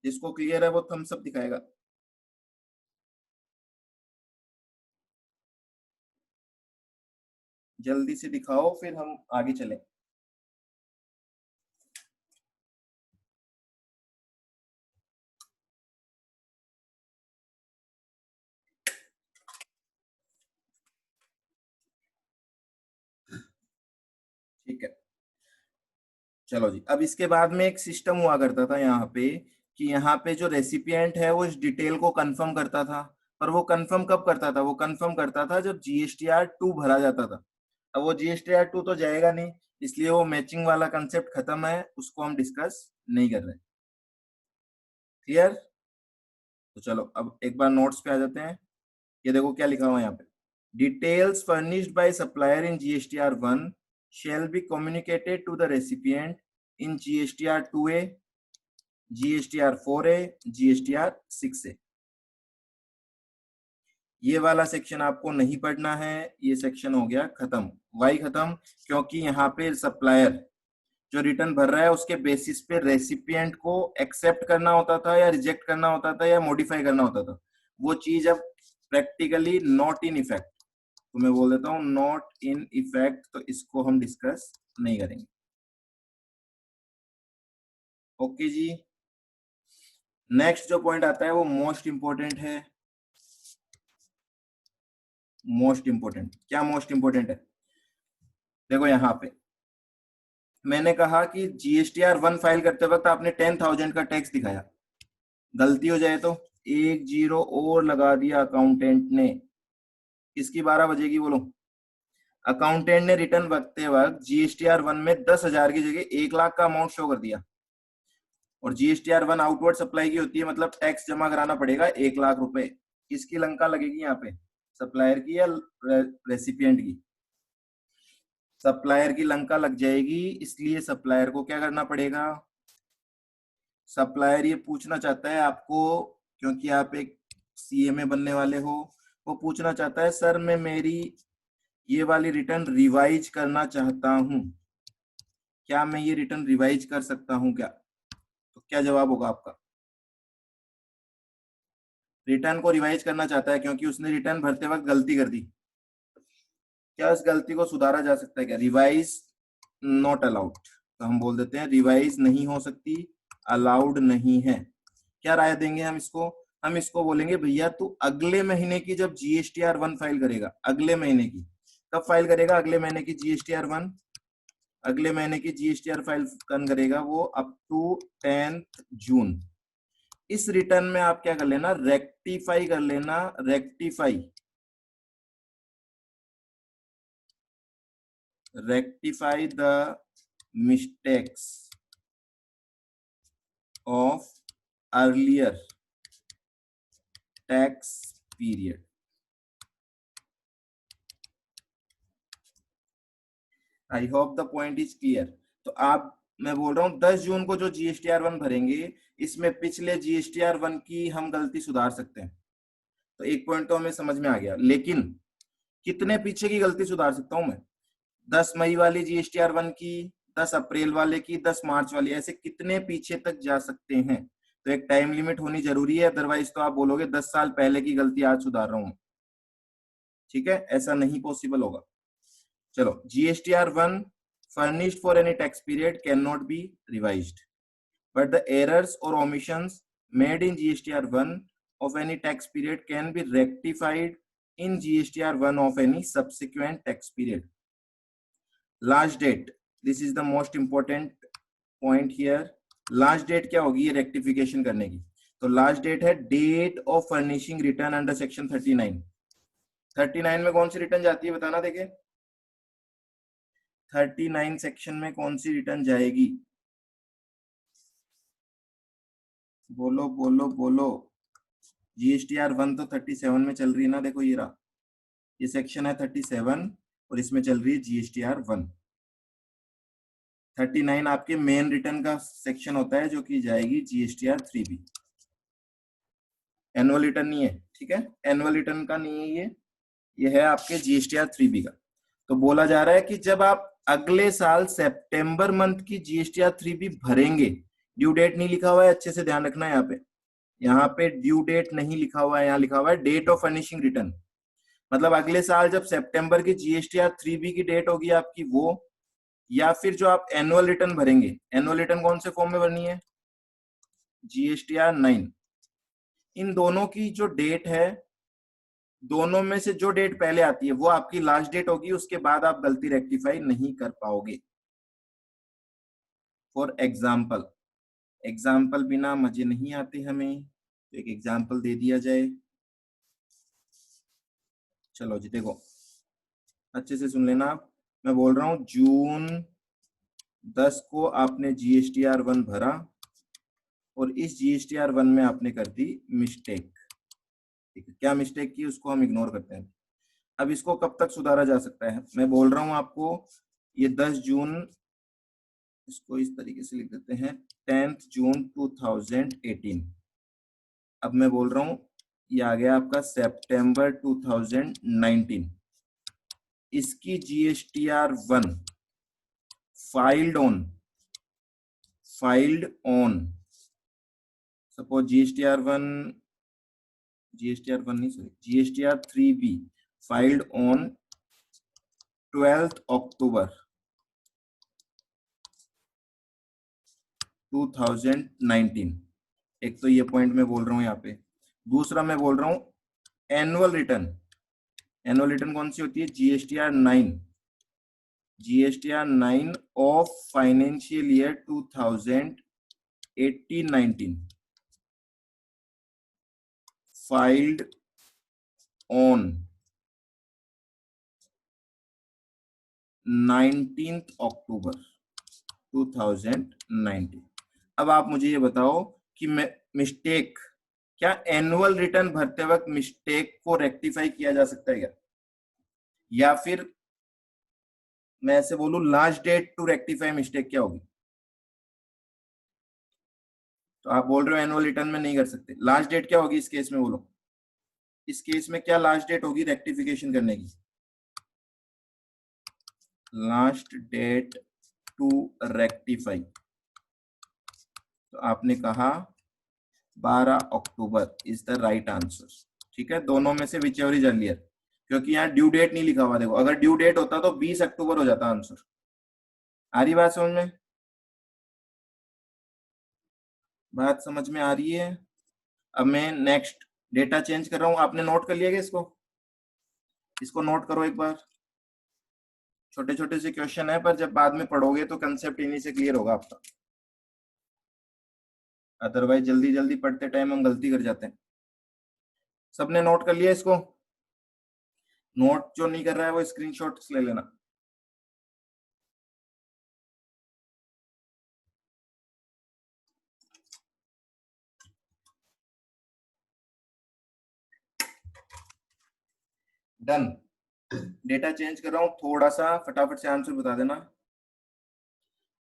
जिसको क्लियर है वो थम्स अप दिखाएगा। जल्दी से दिखाओ फिर हम आगे चलें। ठीक है, चलो जी। अब इसके बाद में एक सिस्टम हुआ करता था यहाँ पे कि यहाँ पे जो रेसिपिएंट है वो इस डिटेल को कंफर्म करता था, पर वो कंफर्म कब करता था? वो कंफर्म करता था जब GSTR 2 भरा जाता था। अब वो GSTR 2 तो जाएगा नहीं, इसलिए वो मैचिंग वाला कंसेप्ट खत्म है, उसको हम डिस्कस नहीं कर रहे। क्लियर? तो चलो अब एक बार नोट्स पे आ जाते हैं। ये देखो क्या लिखा हुआ है यहाँ पे, details furnished by supplier in GSTR 1 shall be communicated to the recipient in GSTR 2A, GSTR 4A, GSTR 6A। ये वाला सेक्शन आपको नहीं पढ़ना है, ये सेक्शन हो गया खत्म। वाई खत्म? क्योंकि यहाँ पे सप्लायर जो रिटर्न भर रहा है उसके बेसिस पे रेसिपिएंट को एक्सेप्ट करना होता था या रिजेक्ट करना होता था या मॉडिफाई करना होता था। वो चीज अब प्रैक्टिकली नॉट इन इफेक्ट, तो मैं बोल देता हूँ नॉट इन इफेक्ट, तो इसको हम डिस्कस नहीं करेंगे। ओके जी। नेक्स्ट जो पॉइंट आता है वो मोस्ट इंपोर्टेंट है। मोस्ट इंपोर्टेंट क्या मोस्ट इंपोर्टेंट है? देखो यहाँ पे मैंने कहा कि GSTR 1 फाइल करते वक्त आपने 10,000 का टैक्स दिखाया, गलती हो जाए तो 1 0 और लगा दिया अकाउंटेंट ने, किसकी 12 बजेगी बोलो? अकाउंटेंट ने रिटर्न भरते वक्त GSTR 1 में 10,000 की जगह 1 लाख का अमाउंट शो कर दिया, और GSTR 1 आउटवर्ड सप्लाई की होती है, मतलब टैक्स जमा कराना पड़ेगा 1 लाख रुपए। किसकी लंका लगेगी यहाँ पे? सप्लायर की या रेसिपिएंट की? सप्लायर की लंका लग जाएगी, इसलिए सप्लायर को क्या करना पड़ेगा? सप्लायर ये पूछना चाहता है आपको, क्योंकि आप एक CMA बनने वाले हो, वो पूछना चाहता है सर मैं मेरी ये वाली रिटर्न रिवाइज करना चाहता हूं, क्या मैं ये रिटर्न रिवाइज कर सकता हूं क्या? तो क्या जवाब होगा आपका? रिटर्न को रिवाइज करना चाहता है क्योंकि उसने रिटर्न भरते वक्त गलती कर दी। क्या इस गलती को सुधारा जा सकता है क्या? रिवाइज नॉट अलाउड, तो हम बोल देते हैं रिवाइज नहीं हो सकती, अलाउड नहीं है। क्या राय देंगे हम इसको? हम इसको बोलेंगे भैया तू अगले महीने की जब GSTR 1 फाइल करेगा, अगले महीने की कब फाइल करेगा? अगले महीने की GSTR 1, अगले महीने की GSTR फाइल कन करेगा वो अप टू 10 जून। इस रिटर्न में आप क्या कर लेना, रेक्टिफाई कर लेना, rectify the mistakes of earlier tax period. I hope the point is clear. तो आप, मैं बोल रहा हूं 10 जून को जो GSTR 1 भरेंगे, इसमें पिछले GSTR 1 की हम गलती सुधार सकते हैं। तो एक पॉइंट तो हमें समझ में आ गया, लेकिन कितने पीछे की गलती सुधार सकता हूं मैं? 10 मई वाली GSTR 1 की, 10 अप्रैल वाले की, 10 मार्च वाली, ऐसे कितने पीछे तक जा सकते हैं? तो एक टाइम लिमिट होनी जरूरी है, अदरवाइज तो आप बोलोगे 10 साल पहले की गलती आज सुधार रहा हूं। ठीक है, ऐसा नहीं पॉसिबल होगा। चलो, GSTR 1 furnished for any tax period cannot be revised, but the errors or omissions made in GSTR 1 of any tax period can be rectified in GSTR 1 of any subsequent tax period. Last date, this is the most important point here. Last date क्या होगी ये rectification करने की? तो last date है date of furnishing return under section 39। 39 में कौन सी return जाती है बताना, देखे 39 सेक्शन में कौन सी रिटर्न जाएगी? बोलो बोलो बोलो। GSTR 1 तो 37 में चल रही है ना, देखो ये रहा, ये सेक्शन है 37 और इसमें चल रही है GSTR 1। 39 आपके मेन रिटर्न का सेक्शन होता है जो कि जाएगी GSTR 3B। एनुअल रिटर्न नहीं है, ठीक है, एनुअल रिटर्न का नहीं है ये है आपके GSTR 3B का। तो बोला जा रहा है कि जब आप अगले साल सितंबर मंथ की GSTR 3B भरेंगे, ड्यू डेट नहीं लिखा हुआ है, अच्छे से ध्यान रखना है यहाँ पे ड्यू डेट नहीं लिखा हुआ है, यहाँ लिखा हुआ है डेट ऑफ फर्निशिंग रिटर्न। मतलब अगले साल जब सितंबर की GSTR 3B की डेट होगी आपकी वो, या फिर जो आप एनुअल रिटर्न भरेंगे, एनुअल रिटर्न कौन से फॉर्म में भरनी है? GSTR 9। इन दोनों की जो डेट है, दोनों में से जो डेट पहले आती है वो आपकी लास्ट डेट होगी, उसके बाद आप गलती रेक्टिफाई नहीं कर पाओगे। फॉर एग्जाम्पल, एग्जाम्पल बिना मजे नहीं आते हमें, तो एक एग्जाम्पल दे दिया जाए। चलो जी देखो, अच्छे से सुन लेना आप। मैं बोल रहा हूं जून 10 को आपने GSTR 1 भरा और इस GSTR 1 में आपने कर दी मिस्टेक। ठीक है, क्या मिस्टेक की उसको हम इग्नोर करते हैं। अब इसको कब तक सुधारा जा सकता है, मैं बोल रहा हूं आपको, ये 10 जून, इसको इस तरीके से लिख देते हैं 10 जून 2018। अब मैं बोल रहा हूं ये आ गया आपका सितंबर 2019। इसकी GSTR 1 filed on suppose GSTR 1 नहीं, sorry, GSTR 3B filed on 12 अक्टूबर 2019। एक तो ये पॉइंट मैं बोल रहा हूं यहाँ पे। दूसरा मैं बोल रहा हूं एनुअल रिटर्न। एनुअल रिटर्न कौन सी होती है, GSTR 9 of financial year 2018-19 filed on 19 अक्टूबर 2019। अब आप मुझे ये बताओ कि मिस्टेक, क्या एनुअल रिटर्न भरते वक्त मिस्टेक को रेक्टिफाई किया जा सकता है क्या, या फिर मैं ऐसे बोलूं last date to rectify mistake क्या होगी। तो आप बोल रहे हो एनुअल रिटर्न में नहीं कर सकते, लास्ट डेट क्या होगी इस केस में, बोलो इस केस में क्या लास्ट डेट होगी रेक्टिफिकेशन करने की। लास्ट डेट टू रेक्टिफाई, तो आपने कहा 12 October is the right answer. ठीक है, दोनों में से विच एवर इज अर्लियर, क्योंकि यहाँ ड्यू डेट नहीं लिखा हुआ। देखो अगर ड्यू डेट होता तो 20 अक्टूबर हो जाता आंसर। आ रही बात समझ में, बात समझ में आ रही है। अब मैं नेक्स्ट डेटा चेंज कर रहा हूं, आपने नोट कर लिया क्या इसको, इसको नोट करो एक बार। छोटे छोटे से क्वेश्चन है, पर जब बाद में पढ़ोगे तो कंसेप्ट इन्हीं से क्लियर होगा आपका। अदरवाइज जल्दी जल्दी पढ़ते टाइम हम गलती कर जाते हैं। सबने नोट कर लिया इसको, नोट जो नहीं कर रहा है वो स्क्रीनशॉट्स ले लेना। डन, डेटा चेंज कर रहा हूं, थोड़ा सा फटाफट से आंसर बता देना।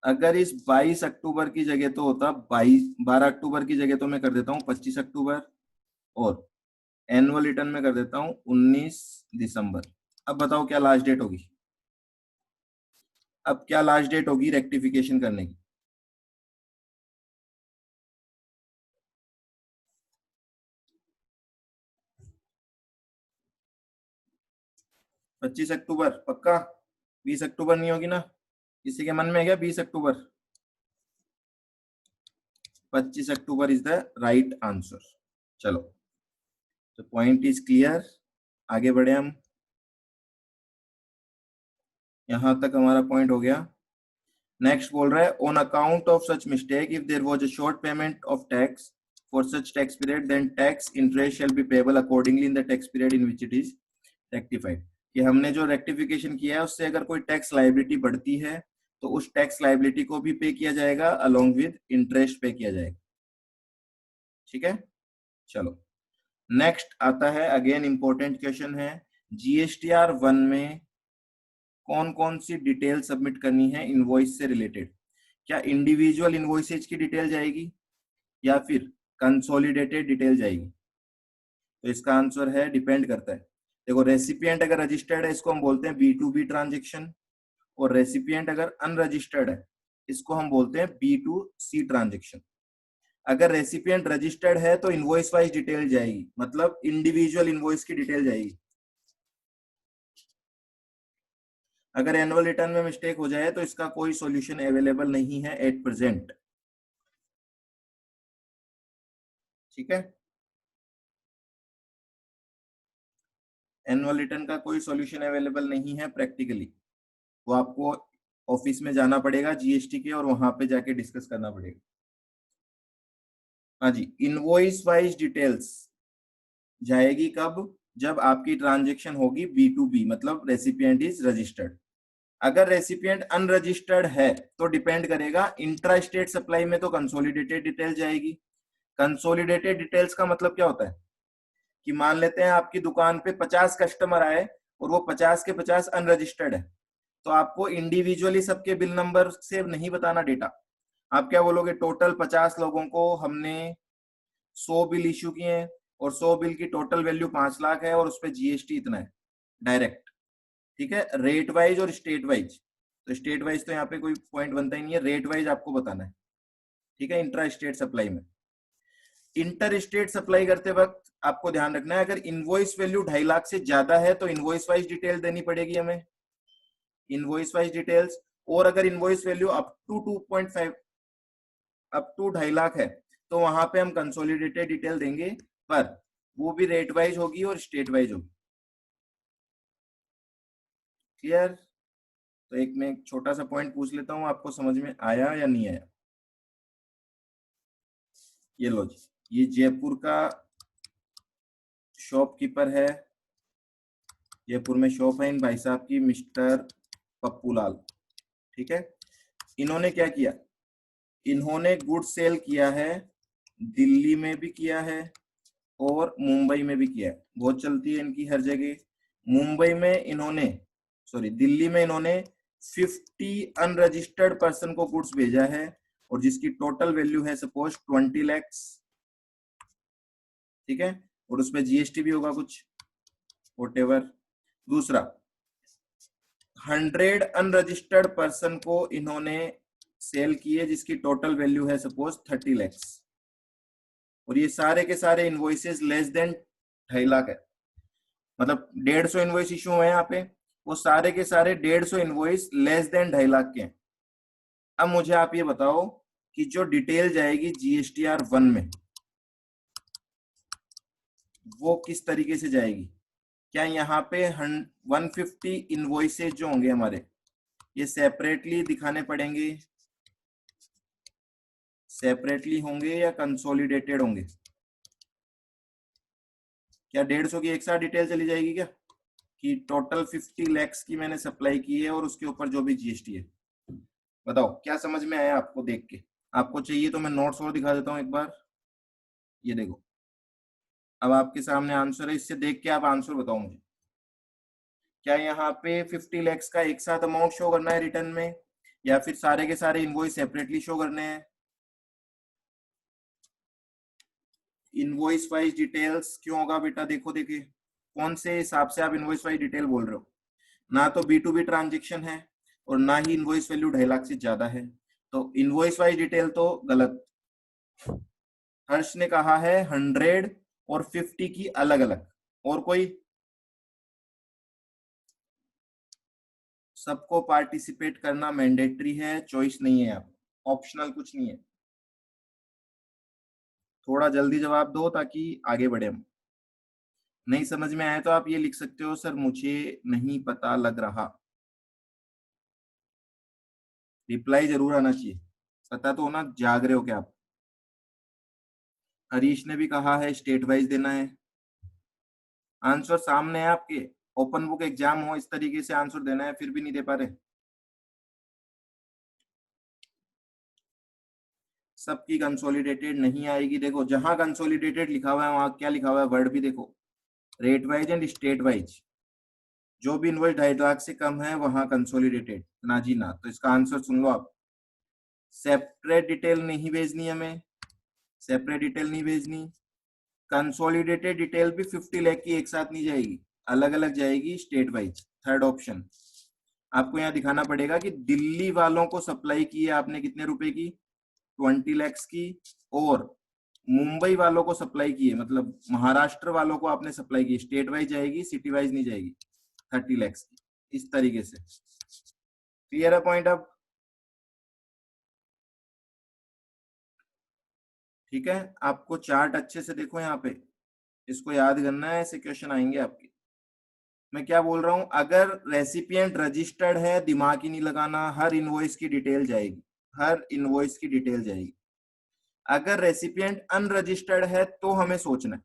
अगर इस 22 अक्टूबर की जगह तो होता 12 अक्टूबर की जगह तो मैं कर देता हूँ 25 अक्टूबर, और एनुअल रिटर्न में कर देता हूँ 19 दिसंबर। अब बताओ क्या लास्ट डेट होगी, अब क्या लास्ट डेट होगी रेक्टिफिकेशन करने की। 25 अक्टूबर पक्का, 20 अक्टूबर नहीं होगी ना, किसी के मन में है क्या 20 अक्टूबर। 25 October is the right answer. चलो, तो पॉइंट इज क्लियर, आगे बढ़े हम। यहां तक हमारा पॉइंट हो गया। नेक्स्ट बोल रहा है on account of such mistake if there was a short payment of tax for such tax period then tax interest shall be payable accordingly in the tax period in which it is rectified. कि हमने जो rectification किया है उससे अगर कोई tax liability बढ़ती है तो उस टैक्स लायबिलिटी को भी पे किया जाएगा, अलोंग विद इंटरेस्ट पे किया जाएगा। ठीक है, चलो नेक्स्ट आता है, अगेन इंपॉर्टेंट क्वेश्चन है, GSTR 1 में कौन कौन सी डिटेल सबमिट करनी है इनवॉइस से रिलेटेड। क्या इंडिविजुअल इनवॉइसेज की डिटेल जाएगी या फिर कंसोलिडेटेड डिटेल जाएगी। तो इसका आंसर है डिपेंड करता है। देखो रेसिपिएंट अगर रजिस्टर्ड है इसको हम बोलते हैं B2B ट्रांजेक्शन, और रेसिपिएंट अगर अनरजिस्टर्ड है इसको हम बोलते हैं B2C ट्रांजेक्शन। अगर रेसिपिएंट रजिस्टर्ड है तो इनवॉइस वाइज डिटेल जाएगी, मतलब इंडिविजुअल इनवॉइस की डिटेल जाएगी। अगर एनुअल रिटर्न में मिस्टेक हो जाए तो इसका कोई सॉल्यूशन अवेलेबल नहीं है एट प्रेजेंट। ठीक है, एनुअल रिटर्न का कोई सॉल्यूशन अवेलेबल नहीं है प्रैक्टिकली, वो आपको ऑफिस में जाना पड़ेगा जीएसटी के और वहां पे जाके डिस्कस करना पड़ेगा। हाँ जी, इनवॉइस वाइज डिटेल्स जाएगी कब? जब आपकी ट्रांजेक्शन होगी B2B, मतलब रेसिपिएंट इज रजिस्टर्ड। अगर रेसिपिएंट अनरजिस्टर्ड है तो डिपेंड करेगा, इंट्रा स्टेट सप्लाई में तो कंसोलिडेटेड डिटेल जाएगी। कंसोलिडेटेड डिटेल्स का मतलब क्या होता है कि मान लेते हैं आपकी दुकान पे 50 कस्टमर आए और वो 50 के 50 अनरजिस्टर्ड है, तो आपको इंडिविजुअली सबके बिल नंबर से नहीं बताना डेटा। आप क्या बोलोगे, टोटल 50 लोगों को हमने 100 बिल इश्यू किए हैं और 100 बिल की टोटल वैल्यू 5 लाख है और उस पर जीएसटी इतना है डायरेक्ट। ठीक है, रेट वाइज और स्टेट वाइज। तो स्टेट वाइज तो यहाँ पे कोई पॉइंट बनता ही नहीं है, रेट वाइज आपको बताना है। ठीक है, इंट्रा स्टेट सप्लाई में। इंटर स्टेट सप्लाई करते वक्त आपको ध्यान रखना है, अगर इनवॉइस वैल्यू 2.5 लाख से ज्यादा है तो इनवॉइस वाइज डिटेल देनी पड़ेगी हमें, इनवॉइस वाइज डिटेल्स। और अगर invoice value up to 2.5, up to 2.5 lakh है तो वहां पे हम कंसोलिडेटेड डिटेल देंगे, पर वो भी रेट वाइज होगी और स्टेट वाइज होगी। क्लियर? तो एक मैं एक छोटा सा पॉइंट पूछ लेता हूँ, आपको समझ में आया या नहीं आया? ये लो जी, ये जयपुर का शॉपकीपर है, जयपुर में शॉप है इन भाई साहब की, मिस्टर पप्पू लाल। ठीक है, इन्होंने क्या किया, इन्होंने गुड सेल किया है, दिल्ली में भी किया है और मुंबई में भी किया है, बहुत चलती है इनकी हर जगह। मुंबई में इन्होंने, सॉरी दिल्ली में इन्होंने 50 अनरजिस्टर्ड पर्सन को गुड्स भेजा है और जिसकी टोटल वैल्यू है सपोज 20 लैक्स। ठीक है, और उसमें जीएसटी भी होगा कुछ, वॉटेवर। दूसरा, 100 अनरजिस्टर्ड पर्सन को इन्होंने सेल किए जिसकी टोटल वैल्यू है सपोज 30 लैक्स, और ये सारे के सारे इनवॉइसेस लेस देन 2.5 लाख है, मतलब 150 इनवॉइस इशू हुए हैं यहाँ पे, वो सारे के सारे 150 इनवॉइस लेस देन 2.5 लाख के हैं। अब मुझे आप ये बताओ कि जो डिटेल जाएगी GSTR 1 में वो किस तरीके से जाएगी? क्या यहाँ पे 150 इनवॉइसेज जो होंगे हमारे, ये सेपरेटली दिखाने पड़ेंगे, सेपरेटली होंगे या कंसोलिडेटेड होंगे? क्या 150 की एक साथ डिटेल चली जाएगी क्या, कि टोटल 50 लैक्स की मैंने सप्लाई की है और उसके ऊपर जो भी जीएसटी है? बताओ क्या समझ में आया आपको देख के? आपको चाहिए तो मैं नोट्स और दिखा देता हूँ एक बार, ये देखो, अब आपके सामने आंसर है, इससे देख के आप आंसर बताओ मुझे। क्या यहाँ पे 50 लैक्स का एक साथ अमाउंट शो करना है रिटर्न में, या फिर सारे के सारे इनवॉइस सेपरेटली शो करने हैं? इनवॉइस वाइज डिटेल्स क्यों होगा बेटा, देखो देखिए कौन से हिसाब से आप इनवॉइस वाइज डिटेल बोल रहे हो। ना तो B2B ट्रांजेक्शन है और ना ही इनवॉइस वैल्यू 2.5 लाख से ज्यादा है, तो इनवॉइस वाइज डिटेल तो गलत। हर्ष ने कहा है 100 और 50 की अलग अलग, और कोई? सबको पार्टिसिपेट करना मैंडेटरी है, चॉइस नहीं है, आप ऑप्शनल कुछ नहीं है। थोड़ा जल्दी जवाब दो ताकि आगे बढ़े हम। नहीं समझ में आया तो आप ये लिख सकते हो, सर मुझे नहीं पता लग रहा। रिप्लाई जरूर आना चाहिए, पता तो होना जाग रहे हो क्या आप। हरीश ने भी कहा है स्टेट वाइज देना है, आंसर सामने है आपके, ओपन बुक एग्जाम हो इस तरीके से आंसर देना है, फिर भी नहीं दे पा रहे। सबकी कंसोलिडेटेड नहीं आएगी, देखो जहां कंसोलिडेटेड लिखा हुआ है वहां क्या लिखा हुआ है, वर्ड भी देखो, rate wise and state wise. जो भी इनवॉइस 2.5 लाख से कम है वहां कंसोलिडेटेड, ना जी ना। तो इसका आंसर सुन लो आप, सेपरेट डिटेल नहीं भेजनी हमें, सेपरेट डिटेल नहीं भेजनी। कंसोलिडेटेड डिटेल भी 50 लाख की एक साथ नहीं जाएगी, अलग अलग जाएगी स्टेट वाइज। थर्ड ऑप्शन आपको यहाँ दिखाना पड़ेगा कि दिल्ली वालों को सप्लाई की है आपने कितने रुपए की, 20 लैक्स की, और मुंबई वालों को सप्लाई की है, मतलब महाराष्ट्र वालों को आपने सप्लाई की, स्टेट वाइज जाएगी सिटी वाइज नहीं जाएगी, 30 लैक्स की, इस तरीके से। क्लियर है पॉइंट अब? ठीक है, आपको चार्ट अच्छे से देखो यहाँ पे, इसको याद करना है, ऐसे क्वेश्चन आएंगे आपके। मैं क्या बोल रहा हूं, अगर रेसिपिएंट रजिस्टर्ड है, दिमाग ही नहीं लगाना, हर इनवॉइस की डिटेल जाएगी, हर इनवॉइस की डिटेल जाएगी। अगर रेसिपिएंट अनरजिस्टर्ड है तो हमें सोचना है।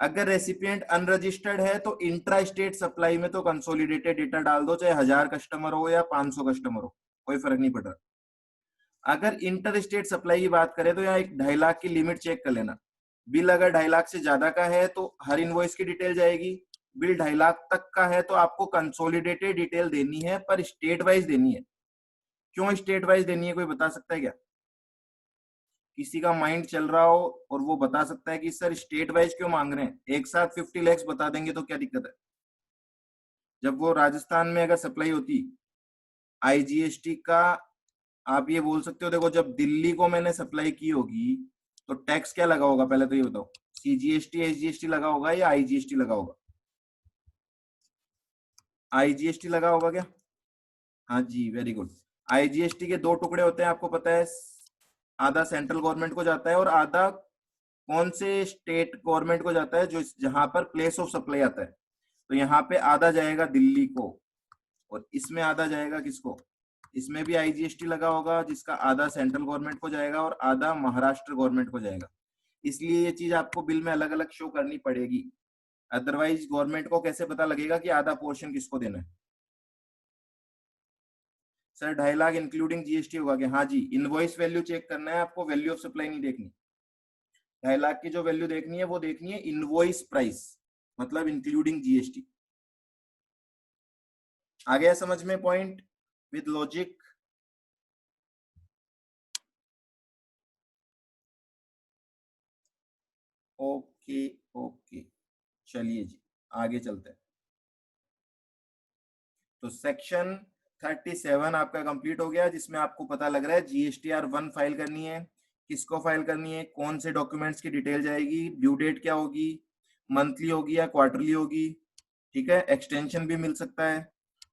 अगर रेसिपिएंट अनरजिस्टर्ड है तो इंट्रा स्टेट सप्लाई में तो कंसोलिडेटेड डेटा डाल दो, चाहे 1000 कस्टमर हो या 500 कस्टमर हो, कोई फर्क नहीं पड़ रहा। अगर इंटर स्टेट सप्लाई की बात करें तो यहाँ एक 2.5 लाख की लिमिट चेक कर लेना। बिल अगर 2.5 लाख से ज्यादा का है तो हर इनवॉइस की डिटेल जाएगी। बिल 2.5 लाख तक का है तो आपको कंसोलिडेटेड डिटेल देनी है, पर स्टेट वाइज देनी है। क्यों स्टेट वाइज देनी है, कोई बता सकता है क्या? किसी का माइंड चल रहा हो और वो बता सकता है कि सर स्टेट वाइज क्यों मांग रहे हैं? एक साथ 50 लैक्स बता देंगे तो क्या दिक्कत है? जब वो राजस्थान में अगर सप्लाई होती आईजीएसटी का, आप ये बोल सकते हो, देखो जब दिल्ली को मैंने सप्लाई की होगी तो टैक्स क्या लगा होगा, पहले तो ये बताओ। सीजीएसटी एसजीएसटी लगा होगा या आईजीएसटी लगा होगा? आईजीएसटी लगा होगा क्या? हाँ जी, वेरी गुड। आईजीएसटी के दो टुकड़े होते हैं, आपको पता है। आधा सेंट्रल गवर्नमेंट को जाता है और आधा कौन से स्टेट गवर्नमेंट को जाता है, जो जहां पर प्लेस ऑफ सप्लाई आता है। तो यहाँ पे आधा जाएगा दिल्ली को और इसमें आधा जाएगा किसको? इसमें भी आईजीएसटी लगा होगा, जिसका आधा सेंट्रल गवर्नमेंट को जाएगा और आधा महाराष्ट्र गवर्नमेंट को जाएगा। इसलिए ये चीज आपको बिल में अलग अलग शो करनी पड़ेगी, अदरवाइज गवर्नमेंट को कैसे पता लगेगा कि आधा पोर्शन किसको देना है? सर 2.5 लाख इंक्लूडिंग जीएसटी होगा क्या? हाँ जी, इनवॉइस वैल्यू चेक करना है आपको, वैल्यू ऑफ सप्लाई नहीं देखनी। 2.5 लाख की जो वैल्यू देखनी है वो देखनी है इनवॉइस प्राइस, मतलब इंक्लूडिंग जीएसटी। आ गया समझ में point with logic? Okay okay, चलिए जी आगे चलते हैं। तो सेक्शन 37 आपका कंप्लीट हो गया, जिसमें आपको पता लग रहा है GSTR 1 फाइल करनी है। किसको फाइल करनी है, कौन से डॉक्यूमेंट्स की डिटेल जाएगी, ड्यू डेट क्या होगी, मंथली होगी या क्वार्टरली होगी, ठीक है, एक्सटेंशन भी मिल सकता है,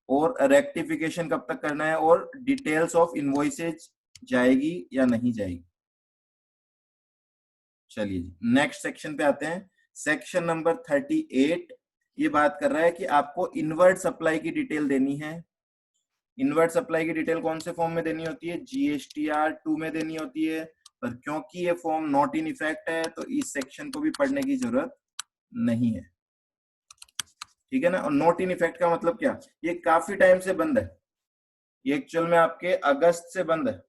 और रेक्टिफिकेशन कब तक करना है, और डिटेल्स ऑफ इनवॉइसेज जाएगी या नहीं जाएगी। चलिए नेक्स्ट सेक्शन पे आते हैं। सेक्शन नंबर 38 ये बात कर रहा है कि आपको इनवर्ट सप्लाई की डिटेल देनी है। इनवर्ट सप्लाई की डिटेल कौन से फॉर्म में देनी होती है? GSTR 2 में देनी होती है। पर क्योंकि ये फॉर्म नॉट इन इफेक्ट है तो इस सेक्शन को भी पढ़ने की जरूरत नहीं है, ठीक है ना। और नॉट इन इफेक्ट का मतलब क्या? ये काफी टाइम से बंद है, ये एक्चुअल में आपके अगस्त से बंद है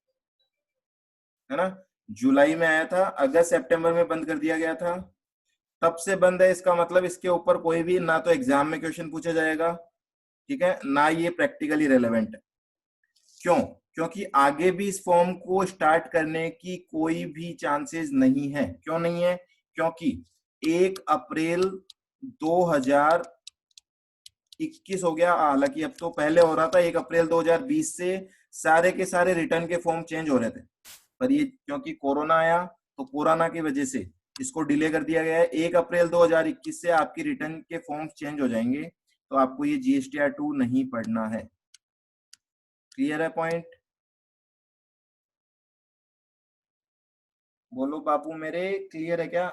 ना। जुलाई में आया था, अगस्त सितंबर में बंद कर दिया गया था, तब से बंद है। इसका मतलब इसके ऊपर कोई भी ना तो एग्जाम में क्वेश्चन पूछा जाएगा, ठीक है, ना ये प्रैक्टिकली रेलेवेंट है। क्यों? क्योंकि आगे भी इस फॉर्म को स्टार्ट करने की कोई भी चांसेस नहीं है। क्यों नहीं है? क्योंकि 1 अप्रैल 2021 हो गया, हालांकि अब तो पहले हो रहा था, 1 अप्रैल 2020 से सारे के सारे रिटर्न के फॉर्म चेंज हो रहे थे। पर ये क्योंकि कोरोना आया तो कोरोना की वजह से इसको डिले कर दिया गया है। 1 अप्रैल 2021 से आपकी रिटर्न के फॉर्म चेंज हो जाएंगे, तो आपको ये GSTR 2 नहीं पढ़ना है। क्लियर है पॉइंट? बोलो बाबू मेरे, क्लियर है क्या?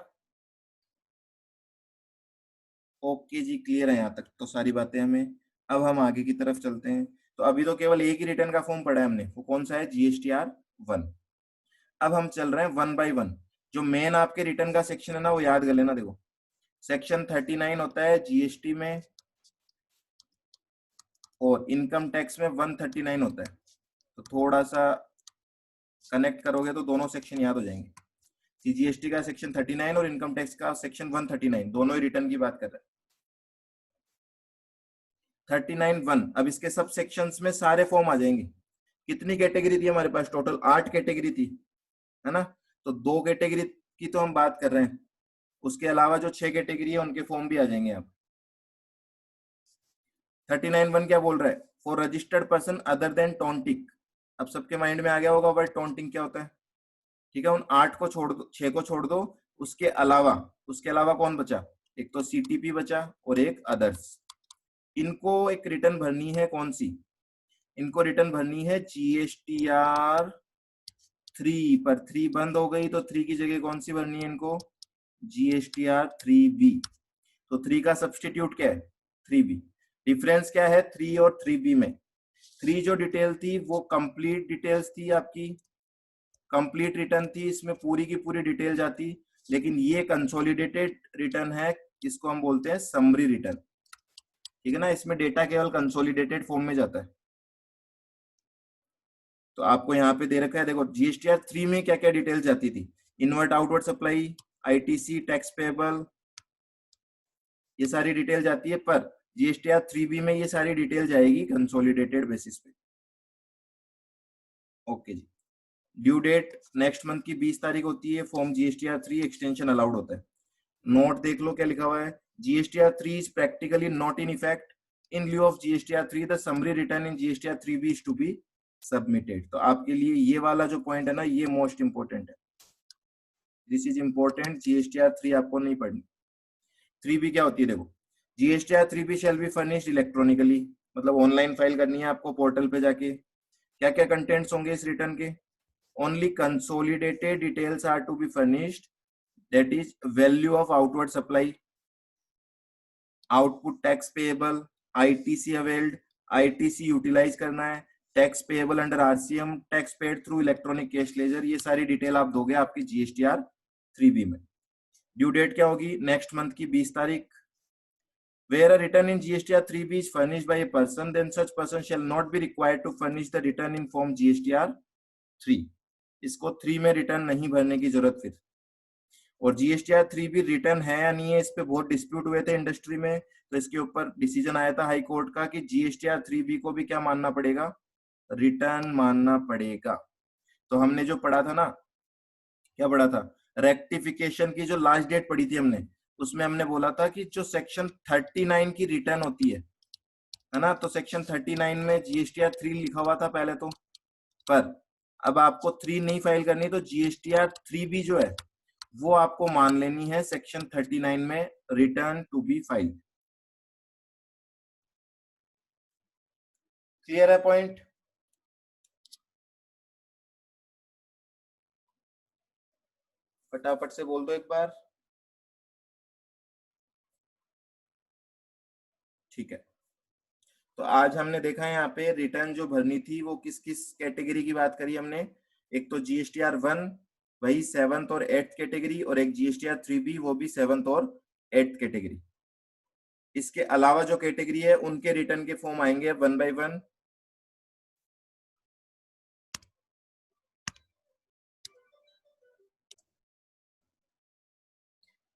ओके जी, क्लियर है यहाँ तक तो सारी बातें हमें। अब हम आगे की तरफ चलते हैं। तो अभी तो केवल एक ही रिटर्न का फॉर्म पढ़ा है हमने, वो कौन सा है? GSTR 1। अब हम चल रहे हैं 1 by 1। जो मेन आपके रिटर्न का सेक्शन है ना, वो याद कर लेना। देखो सेक्शन 39 होता है जीएसटी में, और इनकम टैक्स में 139 होता है। तो थोड़ा सा कनेक्ट करोगे तो दोनों सेक्शन याद हो जाएंगे। सीजीएसटी का सेक्शन 39 और इनकम टैक्स का सेक्शन 139, दोनों ही रिटर्न की बात कर रहे हैं। 39(1). अब इसके सब सेक्शंस में सारे फॉर्म आ जाएंगे। कितनी कैटेगरी थी हमारे पास? टोटल 8 कैटेगरी थी, है ना। तो 2 कैटेगरी की तो हम बात कर रहे हैं, उसके अलावा जो 6 कैटेगरी है उनके फॉर्म भी आ जाएंगे। आप 39(1) क्या बोल रहा है? For registered person other than टोंटिक। अब सबके माइंड में आ गया होगा वर्ड टोंटिंग क्या होता है, ठीक है। उन 8 को छोड़ दो, 6 को छोड़ दो, उसके अलावा कौन बचा? एक तो सीटीपी बचा और एक अदर्स। इनको एक रिटर्न भरनी है, कौन सी? इनको रिटर्न भरनी है GSTR 3 पर। 3 बंद हो गई तो 3 की जगह कौन सी भरनी है इनको? GSTR 3B। तो 3 का सब्सटीट्यूट क्या है? 3B। डिफरेंस क्या है 3 और 3B में? 3 जो डिटेल थी वो कंप्लीट डिटेल्स थी, आपकी कंप्लीट रिटर्न थी, इसमें पूरी की पूरी डिटेल जाती, लेकिन ये कंसोलिडेटेड रिटर्न है, इसको हम बोलते हैं समरी रिटर्न, ठीक है ना, इसमें डेटा केवल कंसोलिडेटेड फॉर्म में जाता है। तो आपको यहाँ पे दे रखा है, देखो जीएसटीआर 3 में क्या क्या डिटेल जाती थी, invert outward supply, ITC, tax payable, ये सारी डिटेल जाती है, पर जीएसटीआर 3B में ये सारी डिटेल जाएगी कंसोलिडेटेड बेसिस पे। ओके जी। ड्यू डेट नेक्स्ट मंथ की 20 तारीख होती है, फॉर्म जीएसटीआर 3 एक्सटेंशन अलाउड होता है। नोट देख लो क्या लिखा हुआ है, GSTR 3 is practically not in effect, in लिeu of GSTR 3 the summary return in GSTR 3B is to be submitted. तो आपके लिए ये वाला जो पॉइंट है ना, ये मोस्ट इंपोर्टेंट है, दिस इज इंपॉर्टेंट, जीएसटीआर 3 आपको नहीं पढ़नी। 3B क्या होती है, देखो GSTR 3B shall be furnished electronically, मतलब ऑनलाइन फाइल करनी है आपको पोर्टल पे जाके। क्या क्या कंटेंट्स होंगे इस रिटर्न के, only consolidated details are to be furnished, that is value of outward supply, output tax payable, ITC availed, ITC utilise करना है, tax payable under RCM, tax paid through electronic cash ledger, ये सारी detail आप दोगे आपकी GSTR 3B में। Due date क्या होगी, नेक्स्ट मंथ की 20 तारीख। Where a return in GSTR 3B is furnished by a person, then such person shall not be required to furnish the return in form GSTR 3। इसको 3 में return नहीं भरने की जरूरत फिर। और जीएसटीआर 3B रिटर्न है या नहीं है, इस पे बहुत डिस्प्यूट हुए थे इंडस्ट्री में, तो इसके ऊपर डिसीजन आया था हाई कोर्ट का कि जीएसटीआर 3B को भी क्या मानना पड़ेगा, रिटर्न मानना पड़ेगा। तो हमने जो पढ़ा था ना, क्या पढ़ा था, रेक्टिफिकेशन की जो लास्ट डेट पढ़ी थी हमने, उसमें हमने बोला था कि जो सेक्शन 39 की रिटर्न होती है ना, तो सेक्शन 39 में जीएसटीआर 3 लिखा हुआ था पहले तो, पर अब आपको 3 नहीं फाइल करनी, तो जीएसटीआर 3B जो है वो आपको मान लेनी है सेक्शन 39 में, return to be file. Clear है पॉइंट? फटाफट से बोल दो एक बार। ठीक है, तो आज हमने देखा यहाँ पे रिटर्न जो भरनी थी वो किस किस कैटेगरी की बात करी हमने, एक तो जीएसटीआर 1 वही 7th और 8th कैटेगरी, और एक जीएसटीआर 3B वो भी 7th और 8th कैटेगरी। इसके अलावा जो कैटेगरी है उनके रिटर्न के फॉर्म आएंगे 1 by 1।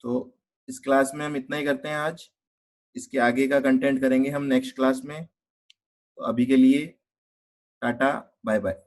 तो इस क्लास में हम इतना ही करते हैं आज, इसके आगे का कंटेंट करेंगे हम नेक्स्ट क्लास में। तो अभी के लिए टाटा बाय बाय।